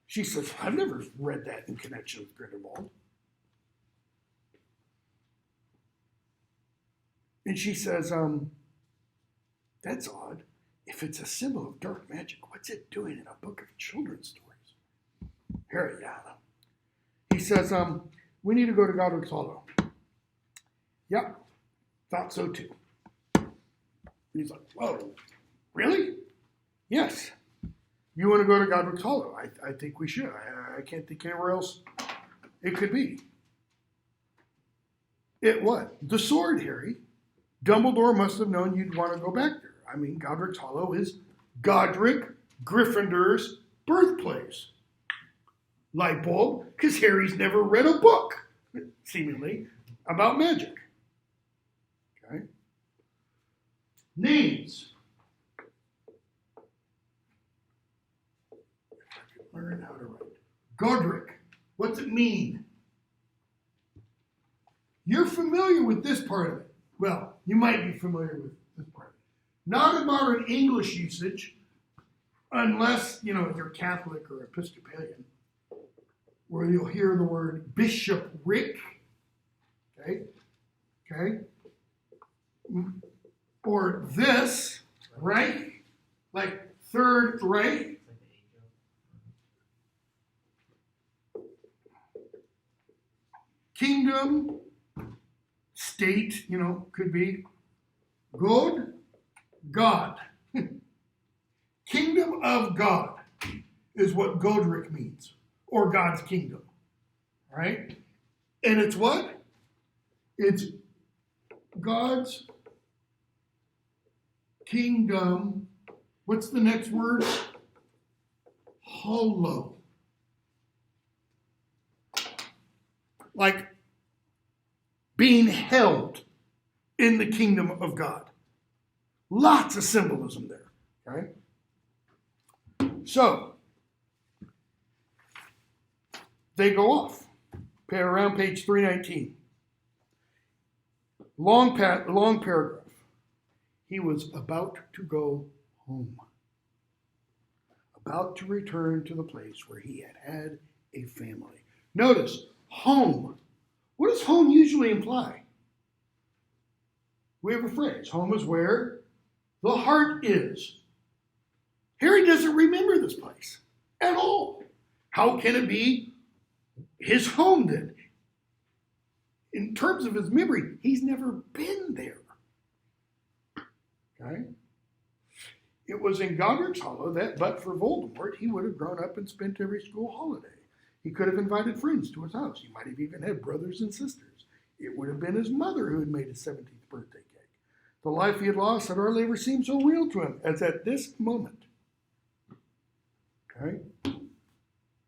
She says, I've never read that in connection with Grindelwald. And she says, that's odd. If it's a symbol of dark magic, what's it doing in a book of children's stories? Harry, yeah. He says, we need to go to Godric's Hollow. Yep, thought so too. He's like, whoa, really? Yes. You want to go to Godric's Hollow? I think we should. I can't think anywhere else it could be. It what? The sword, Harry. Dumbledore must have known you'd want to go back there. I mean, Godric's Hollow is Godric Gryffindor's birthplace. Light bulb, because Harry's never read a book, seemingly, about magic. Okay? Names. Learn how to write. Godric. What's it mean? You're familiar with this part of it. Well, you might be familiar with this part of it. Not in modern English usage, unless, you're Catholic or Episcopalian, where you'll hear the word bishopric. Okay? Or this, right? Like Third Reich. Kingdom, state, could be good, God. Kingdom of God is what Godric means, or God's kingdom, right? And it's what? It's God's kingdom. What's the next word? Hollow. Like being held in the kingdom of God. Lots of symbolism there, okay? So, they go off. Around page 319. Long paragraph. He was about to go home. About to return to the place where he had a family. Notice, home. What does home usually imply? We have a phrase. Home is where the heart is. Harry doesn't remember this place at all. How can it be his home then? In terms of his memory, he's never been there. Okay? It was in Godric's Hollow that, but for Voldemort, he would have grown up and spent every school holiday. He could have invited friends to his house. He might have even had brothers and sisters. It would have been his mother who had made his 17th birthday cake. The life he had lost had hardly ever seemed so real to him as at this moment. Okay?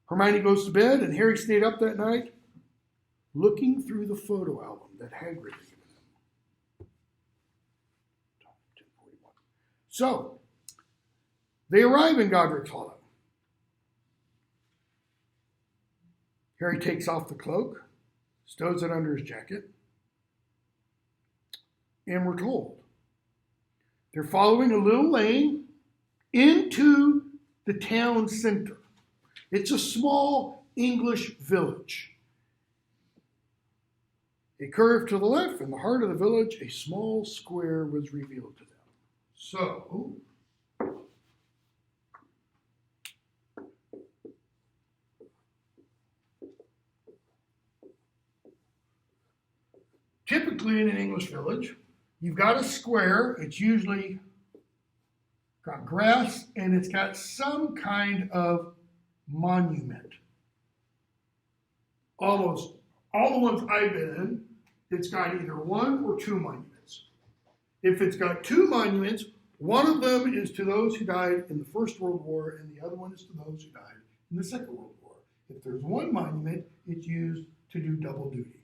Hermione goes to bed, and Harry stayed up that night looking through the photo album that Hagrid had given him. So, they arrive in Godric's Hollow. Harry takes off the cloak, stows it under his jacket, and we're told they're following a little lane into the town center. It's a small English village. A curve to the left, in the heart of the village, a small square was revealed to them. So, typically in an English village, you've got a square. It's usually got grass and it's got some kind of monument. Almost all the ones I've been in, it's got either one or two monuments. If it's got two monuments, one of them is to those who died in the First World War and the other one is to those who died in the Second World War. If there's one monument, it's used to do double duty.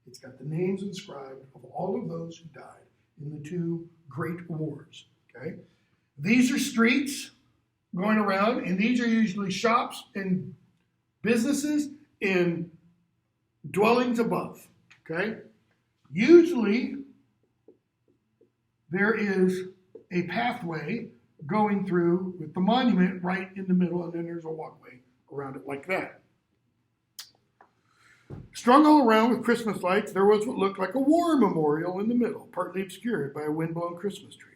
It's got the names inscribed of all of those who died in the two great wars. Okay? These are streets going around, and these are usually shops and businesses in dwellings above. Okay? Usually, there is a pathway going through with the monument right in the middle, and then there's a walkway around it like that. Strung all around with Christmas lights, there was what looked like a war memorial in the middle, partly obscured by a windblown Christmas tree.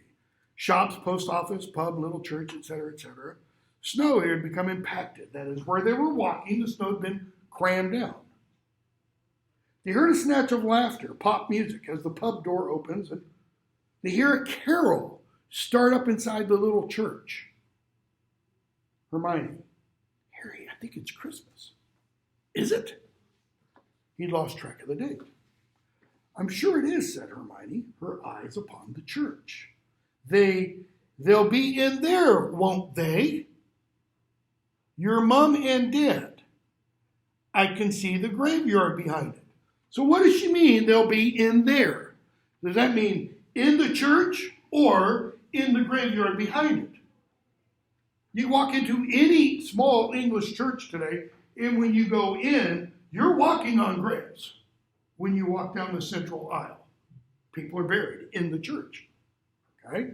Shops, post office, pub, little church, etc., etc. Snow had become impacted. That is, where they were walking, the snow had been crammed down. They heard a snatch of laughter, pop music, as the pub door opens, and they hear a carol start up inside the little church. Hermione, Harry, I think it's Christmas. Is it? He'd lost track of the date. I'm sure it is, said Hermione, her eyes upon the church. They They'll be in there, won't they? Your mom and dad. I can see the graveyard behind it. So what does she mean they'll be in there? Does that mean in the church or in the graveyard behind it? You walk into any small English church today, and when you go in, you're walking on graves when you walk down the central aisle. People are buried in the church. Okay?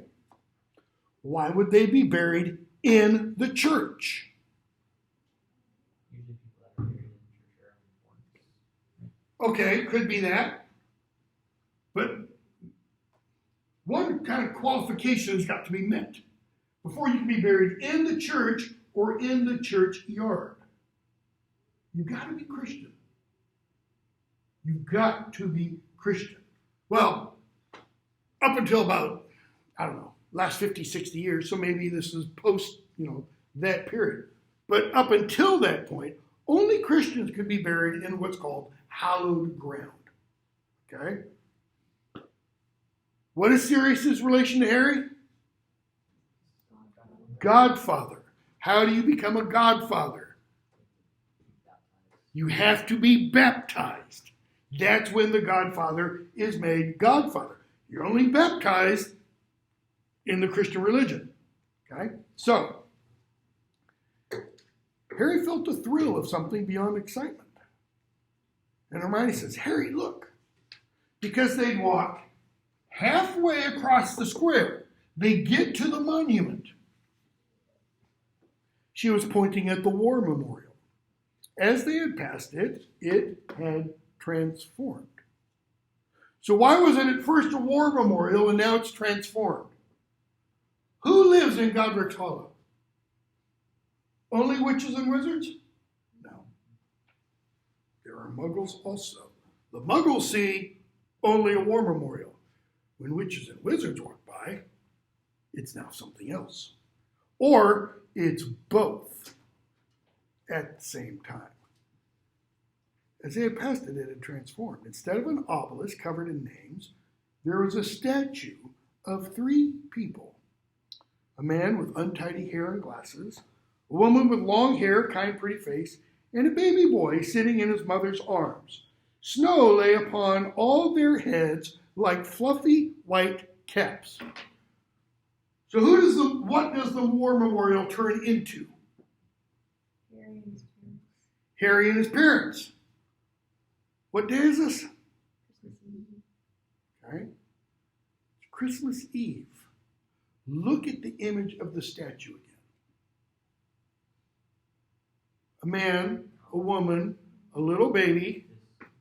Why would they be buried in the church? Usually people that are buried in church are important. Okay, could be that. But one kind of qualification has got to be met before you can be buried in the church or in the churchyard. You've got to be Christian. You've got to be Christian. Well, up until about, I don't know, last 50, 60 years, so maybe this is post, that period. But up until that point, only Christians could be buried in what's called hallowed ground. Okay? What is Sirius's relation to Harry? Godfather. How do you become a godfather? You have to be baptized. That's when the godfather is made godfather. You're only baptized in the Christian religion. Okay? So, Harry felt the thrill of something beyond excitement. And Hermione says, Harry, look. Because they'd walk halfway across the square. They get to the monument. She was pointing at the war memorial. As they had passed it, it had transformed. So why was it at first a war memorial and now it's transformed? Who lives in Godric's Hollow? Only witches and wizards? No. There are muggles also. The muggles see only a war memorial. When witches and wizards walk by, it's now something else. Or it's both at the same time. As they had passed it, it had transformed. Instead of an obelisk covered in names, there was a statue of 3 people. A man with untidy hair and glasses, a woman with long hair, kind, pretty face, and a baby boy sitting in his mother's arms. Snow lay upon all their heads like fluffy white caps. So what does the war memorial turn into? Harry and his parents. Harry and his parents. What day is this? Christmas Eve. Okay. It's Christmas Eve. Look at the image of the statue again. A man, a woman, a little baby.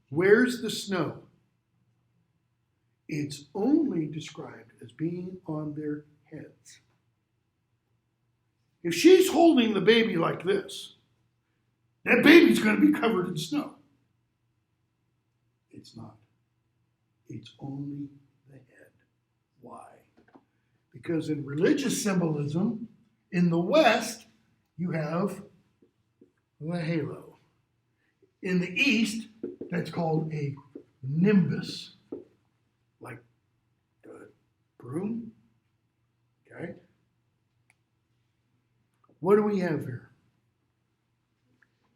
Where's the snow? It's only described as being on their heads. If she's holding the baby like this, that baby's going to be covered in snow. It's not. It's only the head. Why? Because in religious symbolism, in the West, you have the halo. In the East, that's called a nimbus, like the broom. Okay? What do we have here?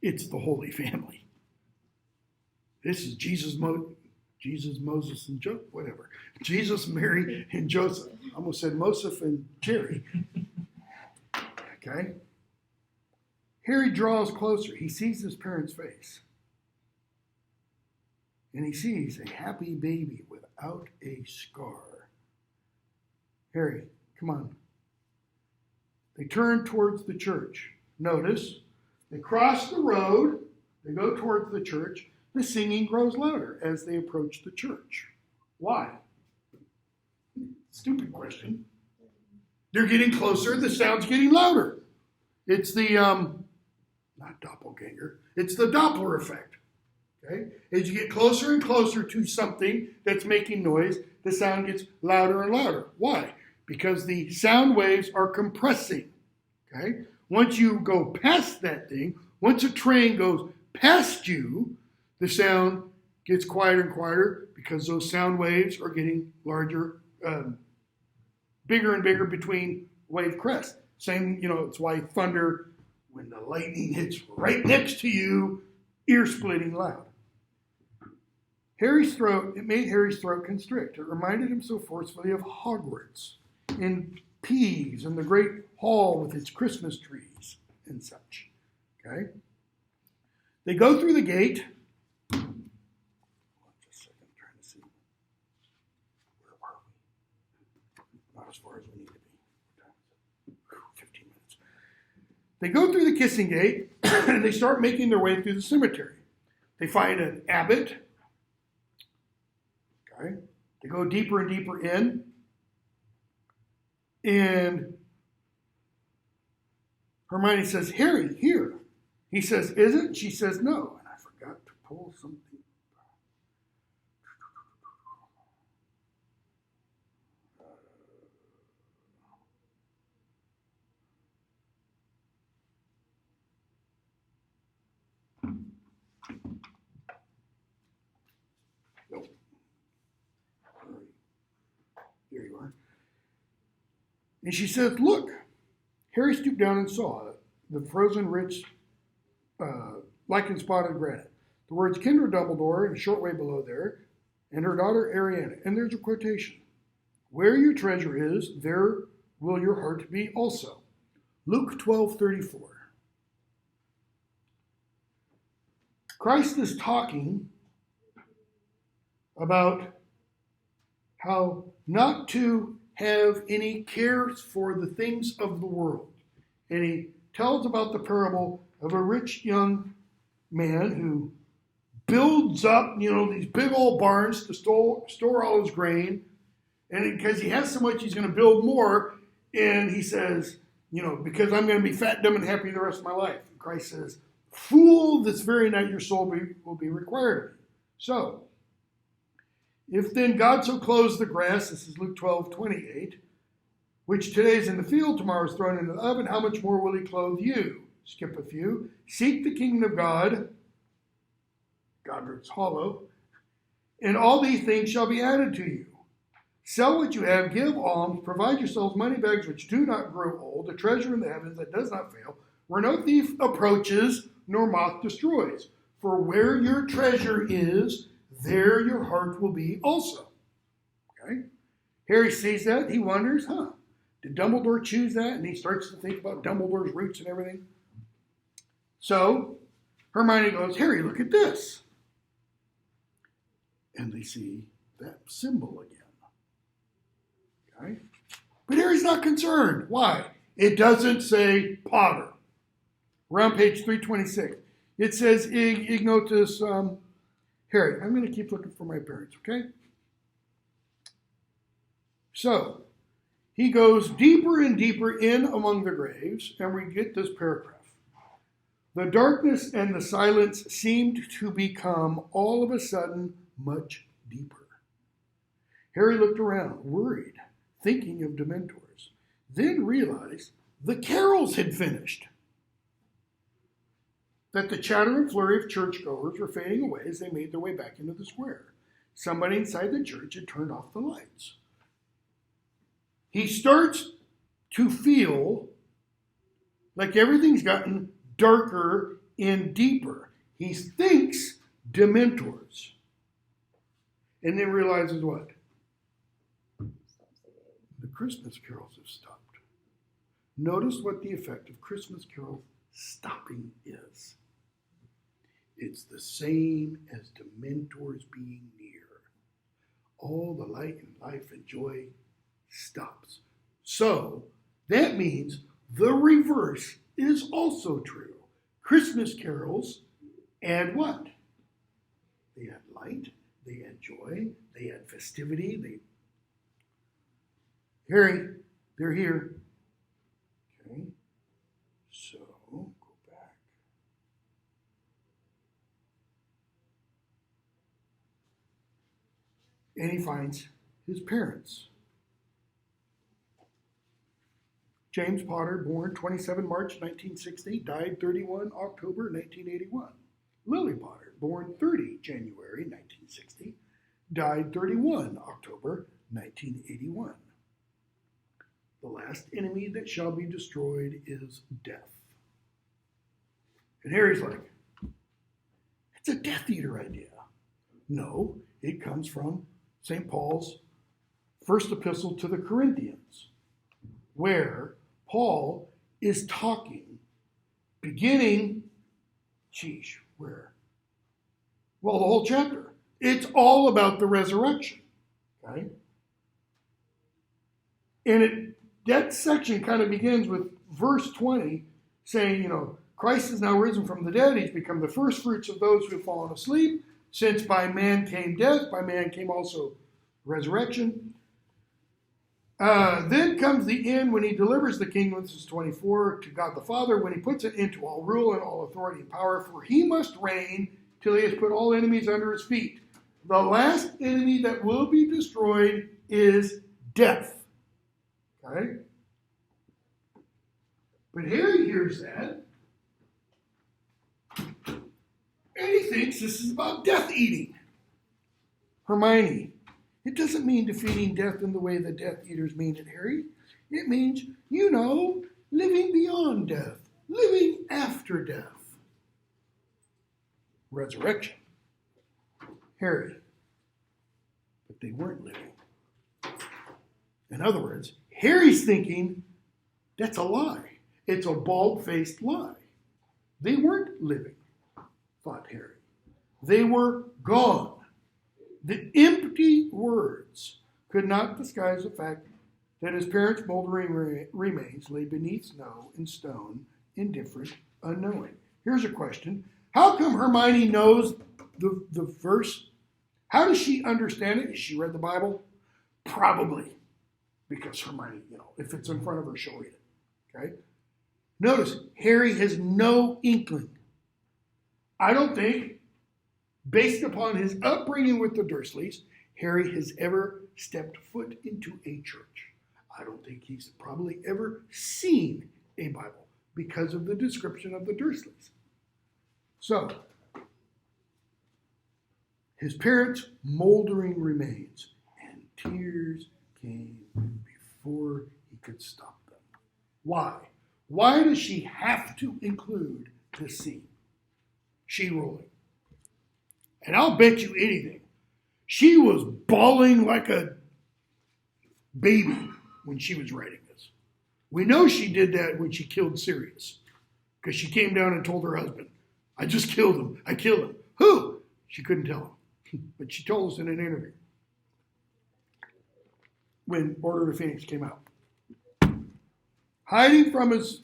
It's the Holy Family. This is Jesus, Moses, and Joseph, whatever. Jesus, Mary, and Joseph. I almost said Moseph and Jerry. Okay? Harry draws closer. He sees his parents' face. And he sees a happy baby without a scar. Harry, come on. They turn towards the church. Notice, they cross the road. They go towards the church. The singing grows louder as they approach the church. Why? Stupid question. They're getting closer. The sound's getting louder. It's the, not doppelganger. It's the Doppler effect. Okay? As you get closer and closer to something that's making noise, the sound gets louder and louder. Why? Because the sound waves are compressing. Okay? Once you go past that thing, once a train goes past you, the sound gets quieter and quieter because those sound waves are getting larger, bigger and bigger between wave crest. Same, it's why thunder, when the lightning hits right next to you, ear-splitting loud. It made Harry's throat constrict. It reminded him so forcefully of Hogwarts, in Peas, and the great hall with its Christmas trees and such. Okay? They go through the gate. Just a second, I'm trying to see. Where are we? Not as far as we need to be. What time is it? 15 minutes. They go through the kissing gate, and they start making their way through the cemetery. They find an abbot. Okay? They go deeper and deeper in. And Hermione says, Harry, here. He says, is it? She says, no. And I forgot to pull something. Nope. There you are. And she says, look. Harry stooped down and saw the frozen, rich, lichen-spotted granite. The words Kindred Dumbledore in a short way below there, and her daughter Ariana. And there's a quotation. Where your treasure is, there will your heart be also. Luke 12:34. Christ is talking about how not to have any cares for the things of the world. And he tells about the parable of a rich young man who builds up, these big old barns to store all his grain. And because he has so much, he's going to build more. And he says, because I'm going to be fat, dumb, and happy the rest of my life. And Christ says, fool, this very night your soul will be required of you. So, if then God so clothes the grass, this is Luke 12:28, which today is in the field, tomorrow is thrown into the oven, how much more will he clothe you? Skip a few. Seek the kingdom of God. God's hollow. And all these things shall be added to you. Sell what you have, give alms, provide yourselves money bags which do not grow old, a treasure in the heavens that does not fail, where no thief approaches nor moth destroys. For where your treasure is, there your heart will be also. Okay? Harry sees that. He wonders, did Dumbledore choose that? And he starts to think about Dumbledore's roots and everything. So, Hermione goes, Harry, look at this. And they see that symbol again. Okay? But Harry's not concerned. Why? It doesn't say Potter. We're on page 326. It says ignotus Harry. I'm going to keep looking for my parents, okay? So, he goes deeper and deeper in among the graves, and we get this paragraph. The darkness and the silence seemed to become all of a sudden much deeper. Harry looked around, worried, thinking of Dementors, then realized the carols had finished. That the chatter and flurry of churchgoers were fading away as they made their way back into the square. Somebody inside the church had turned off the lights. He starts to feel like everything's gotten darker and deeper. He thinks Dementors. And then realizes what? The Christmas carols have stopped. Notice what the effect of Christmas carol stopping is. It's the same as Dementors being near. All the light and life and joy stops. So, that means the reverse is also true. Christmas carols add what? They add light, they add joy, they add festivity. Harry, they're here. Okay, so go back. And he finds his parents. James Potter, born 27 March 1960, died 31 October 1981. Lily Potter, born 30 January 1960, died 31 October 1981. The last enemy that shall be destroyed is death. And Harry's like, it's a Death Eater idea. No, it comes from St. Paul's first epistle to the Corinthians, where Paul is talking, beginning, where? Well, the whole chapter. It's all about the resurrection, okay? And that section kind of begins with verse 20 saying, Christ is now risen from the dead. He's become the first fruits of those who have fallen asleep. Since by man came death, by man came also resurrection. Then comes the end when he delivers the kingdom, this is 24, to God the Father, when he puts it into all rule and all authority and power, for he must reign till he has put all enemies under his feet. The last enemy that will be destroyed is death. Okay? But Harry hears that, and he thinks this is about death eating. Hermione, it doesn't mean defeating death in the way the Death Eaters mean it, Harry. It means, living beyond death, living after death. Resurrection. Harry. But they weren't living. In other words, Harry's thinking, that's a lie. It's a bald-faced lie. They weren't living, thought Harry. They were gone. The empty words could not disguise the fact that his parents' moldering remains lay beneath snow and stone, indifferent, unknowing. Here's a question. How come Hermione knows the verse? How does she understand it? Has she read the Bible? Probably. Because Hermione, if it's in front of her, she'll read it. Okay? Notice, Harry has no inkling. I don't think, based upon his upbringing with the Dursleys, Harry has ever stepped foot into a church. I don't think he's probably ever seen a Bible because of the description of the Dursleys. So, his parents' moldering remains, and tears came before he could stop them. Why? Why does she have to include this scene? She, Rowling. And I'll bet you anything, she was bawling like a baby when she was writing this. We know she did that when she killed Sirius, because she came down and told her husband, I just killed him. I killed him. Who? She couldn't tell him, but she told us in an interview when Order of the Phoenix came out. Hiding from his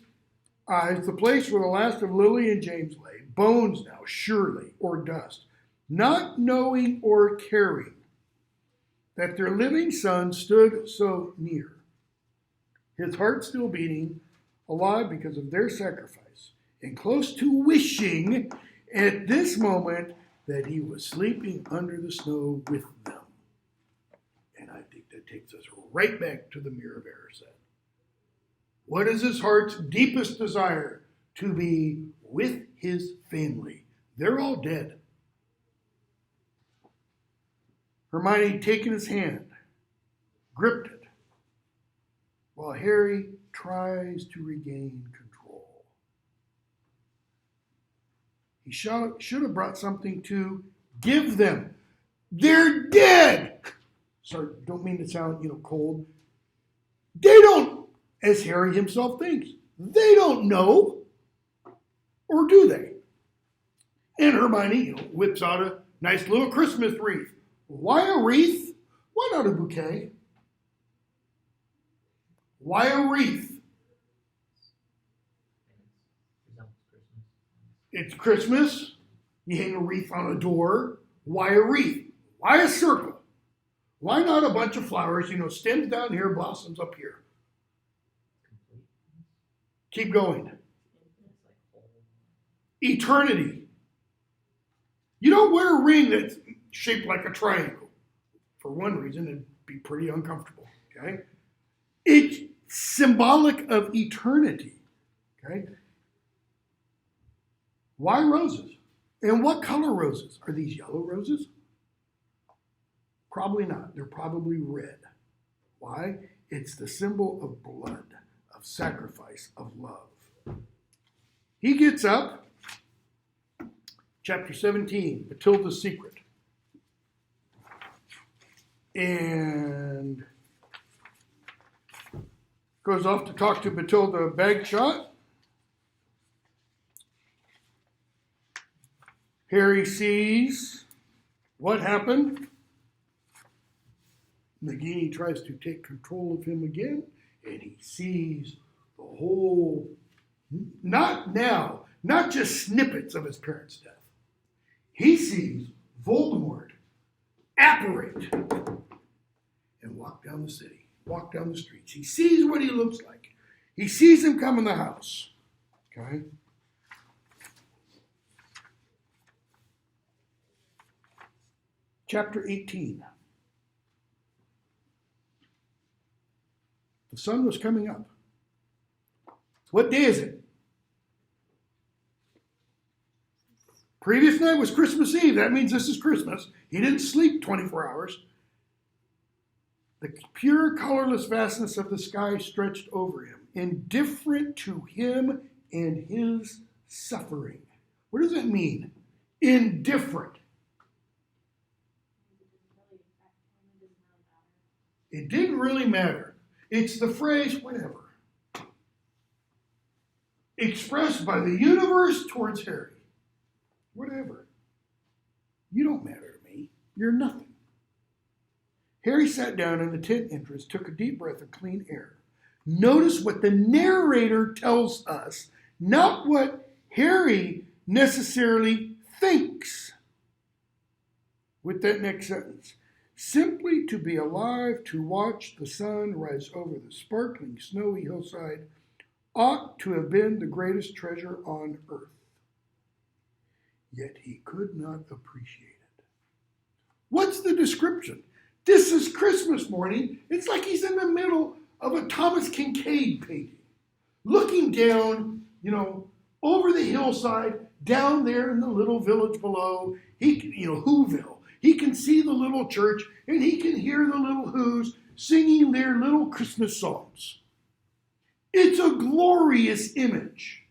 eyes the place where the last of Lily and James lay, bones now, surely, or dust, not knowing or caring that their living son stood so near, his heart still beating, alive because of their sacrifice, and close to wishing at this moment that he was sleeping under the snow with them. And I think that takes us right back to the Mirror of Erised. What is his heart's deepest desire? To be with his family. They're all dead. Hermione taken his hand, gripped it, while Harry tries to regain control. He should have brought something to give them. They're dead! Sorry, don't mean to sound, cold. They don't, as Harry himself thinks, they don't know. Or do they? And Hermione, whips out a nice little Christmas wreath. Why a wreath? Why not a bouquet? Why a wreath? It's Christmas. You hang a wreath on a door. Why a wreath? Why a circle? Why not a bunch of flowers? Stems down here, blossoms up here. Keep going. Eternity. You don't wear a ring that's shaped like a triangle. For one reason, it'd be pretty uncomfortable. Okay? It's symbolic of eternity. Okay? Why roses? And what color roses? Are these yellow roses? Probably not. They're probably red. Why? It's the symbol of blood, of sacrifice, of love. He gets up, chapter 17, Matilda's secret. And goes off to talk to Matilda Bagshot. Harry sees what happened. Nagini tries to take control of him again, and he sees the whole, not just snippets of his parents' death. He sees Voldemort apparate and walk down the city, walk down the streets. He sees what he looks like. He sees him come in the house. Okay? Chapter 18. The sun was coming up. What day is it? Previous night was Christmas Eve. That means this is Christmas. He didn't sleep 24 hours. The pure, colorless vastness of the sky stretched over him, indifferent to him and his suffering. What does that mean? Indifferent. It didn't really matter. It's the phrase, whatever, expressed by the universe towards Harry. Whatever. You don't matter to me. You're nothing. Harry sat down in the tent entrance, took a deep breath of clean air. Notice what the narrator tells us, not what Harry necessarily thinks. With that next sentence. Simply to be alive, to watch the sun rise over the sparkling snowy hillside, ought to have been the greatest treasure on earth. Yet he could not appreciate it. What's the description? This is Christmas morning. It's like he's in the middle of a Thomas Kincaid painting, looking down, over the hillside, down there in the little village below, Whoville. He can see the little church, and he can hear the little Whos singing their little Christmas songs. It's a glorious image.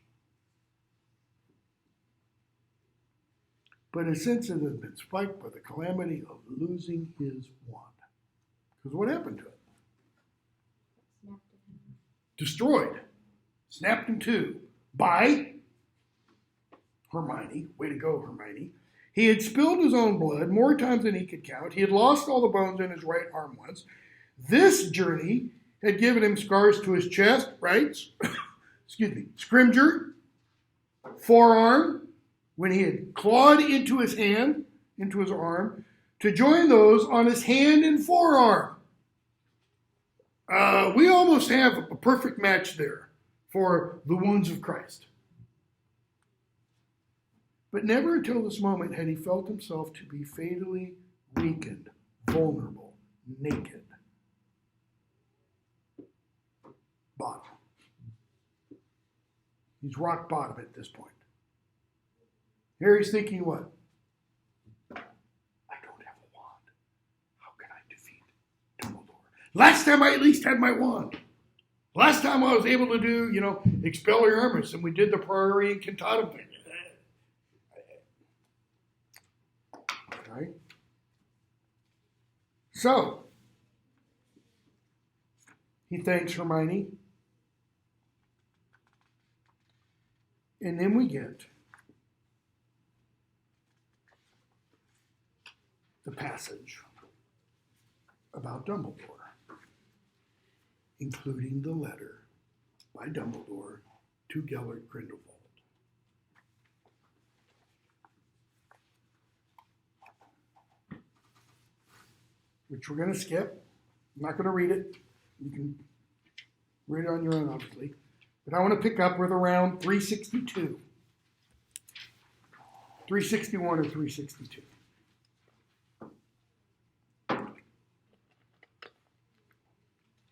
But his senses have been spiked by the calamity of losing his wand. Because what happened to it? Destroyed. Snapped in two. By Hermione. Way to go, Hermione. He had spilled his own blood more times than he could count. He had lost all the bones in his right arm once. This journey had given him scars to his chest, right? Scrimger, forearm, when he had clawed into his hand, into his arm, to join those on his hand and forearm. We almost have a perfect match there for the wounds of Christ. But never until this moment had he felt himself to be fatally weakened, vulnerable, naked. Bottom. He's rock bottom at this point. Harry's thinking what? I don't have a wand. How can I defeat Dumbledore? Last time I at least had my wand. Last time I was able to do, Expelliarmus, and we did the Priory Incantatem thing. Right? So, he thanks Hermione. And then we get the passage about Dumbledore, including the letter by Dumbledore to Gellert Grindelwald. Which we're going to skip. I'm not going to read it. You can read it on your own, obviously. But I want to pick up with around 362. 361 or 362.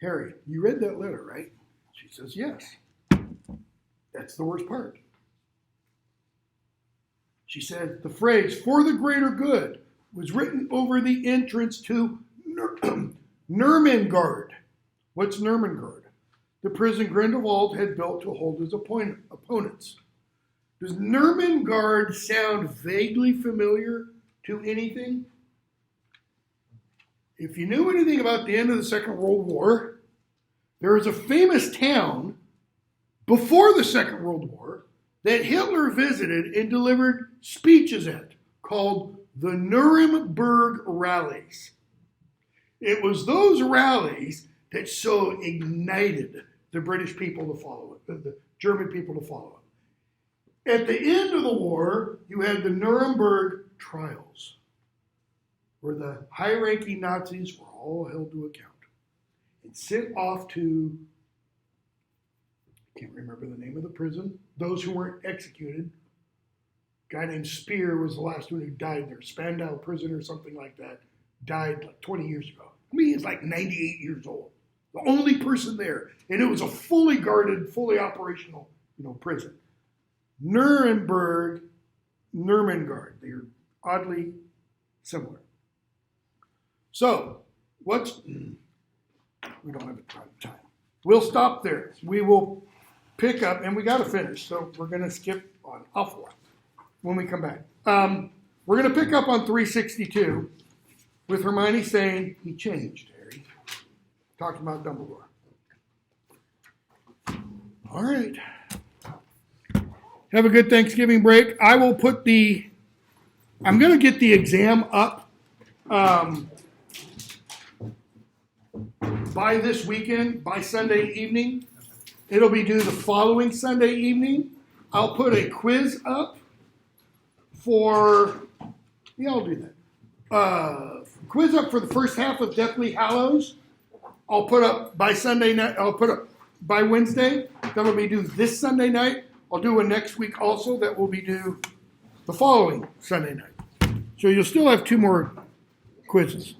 Harry, you read that letter, right? She says, yes. That's the worst part. She said, the phrase, for the greater good, was written over the entrance to Nurmengard. What's Nurmengard? The prison Grindelwald had built to hold his opponents. Does Nurmengard sound vaguely familiar to anything? If you knew anything about the end of the Second World War, there is a famous town before the Second World War that Hitler visited and delivered speeches at, called the Nuremberg Rallies. It was those rallies that so ignited the British people to follow it, the German people to follow it. At the end of the war, you had the Nuremberg trials, where the high-ranking Nazis were all held to account and sent off to, I can't remember the name of the prison, those who weren't executed. A guy named Speer was the last one who died there, Spandau prison or something like that, died like 20 years ago. I mean, he's like 98 years old, the only person there. And it was a fully guarded, fully operational, prison. Nurembergard, they're oddly similar. So, we don't have a ton of time. We'll stop there. We will pick up, and we got to finish, so we're going to skip on awful lot when we come back. We're going to pick up on 362 with Hermione saying, he changed, Harry. Talking about Dumbledore. All right. Have a good Thanksgiving break. I'm going to get the exam up by this weekend, by Sunday evening. It'll be due the following Sunday evening. I'll put a quiz up I'll do that. Quiz up for the first half of Deathly Hallows. I'll put up by Sunday night. I'll put up by Wednesday. That'll be due this Sunday night. I'll do one next week also. That will be due the following Sunday night. So you'll still have 2 more quizzes.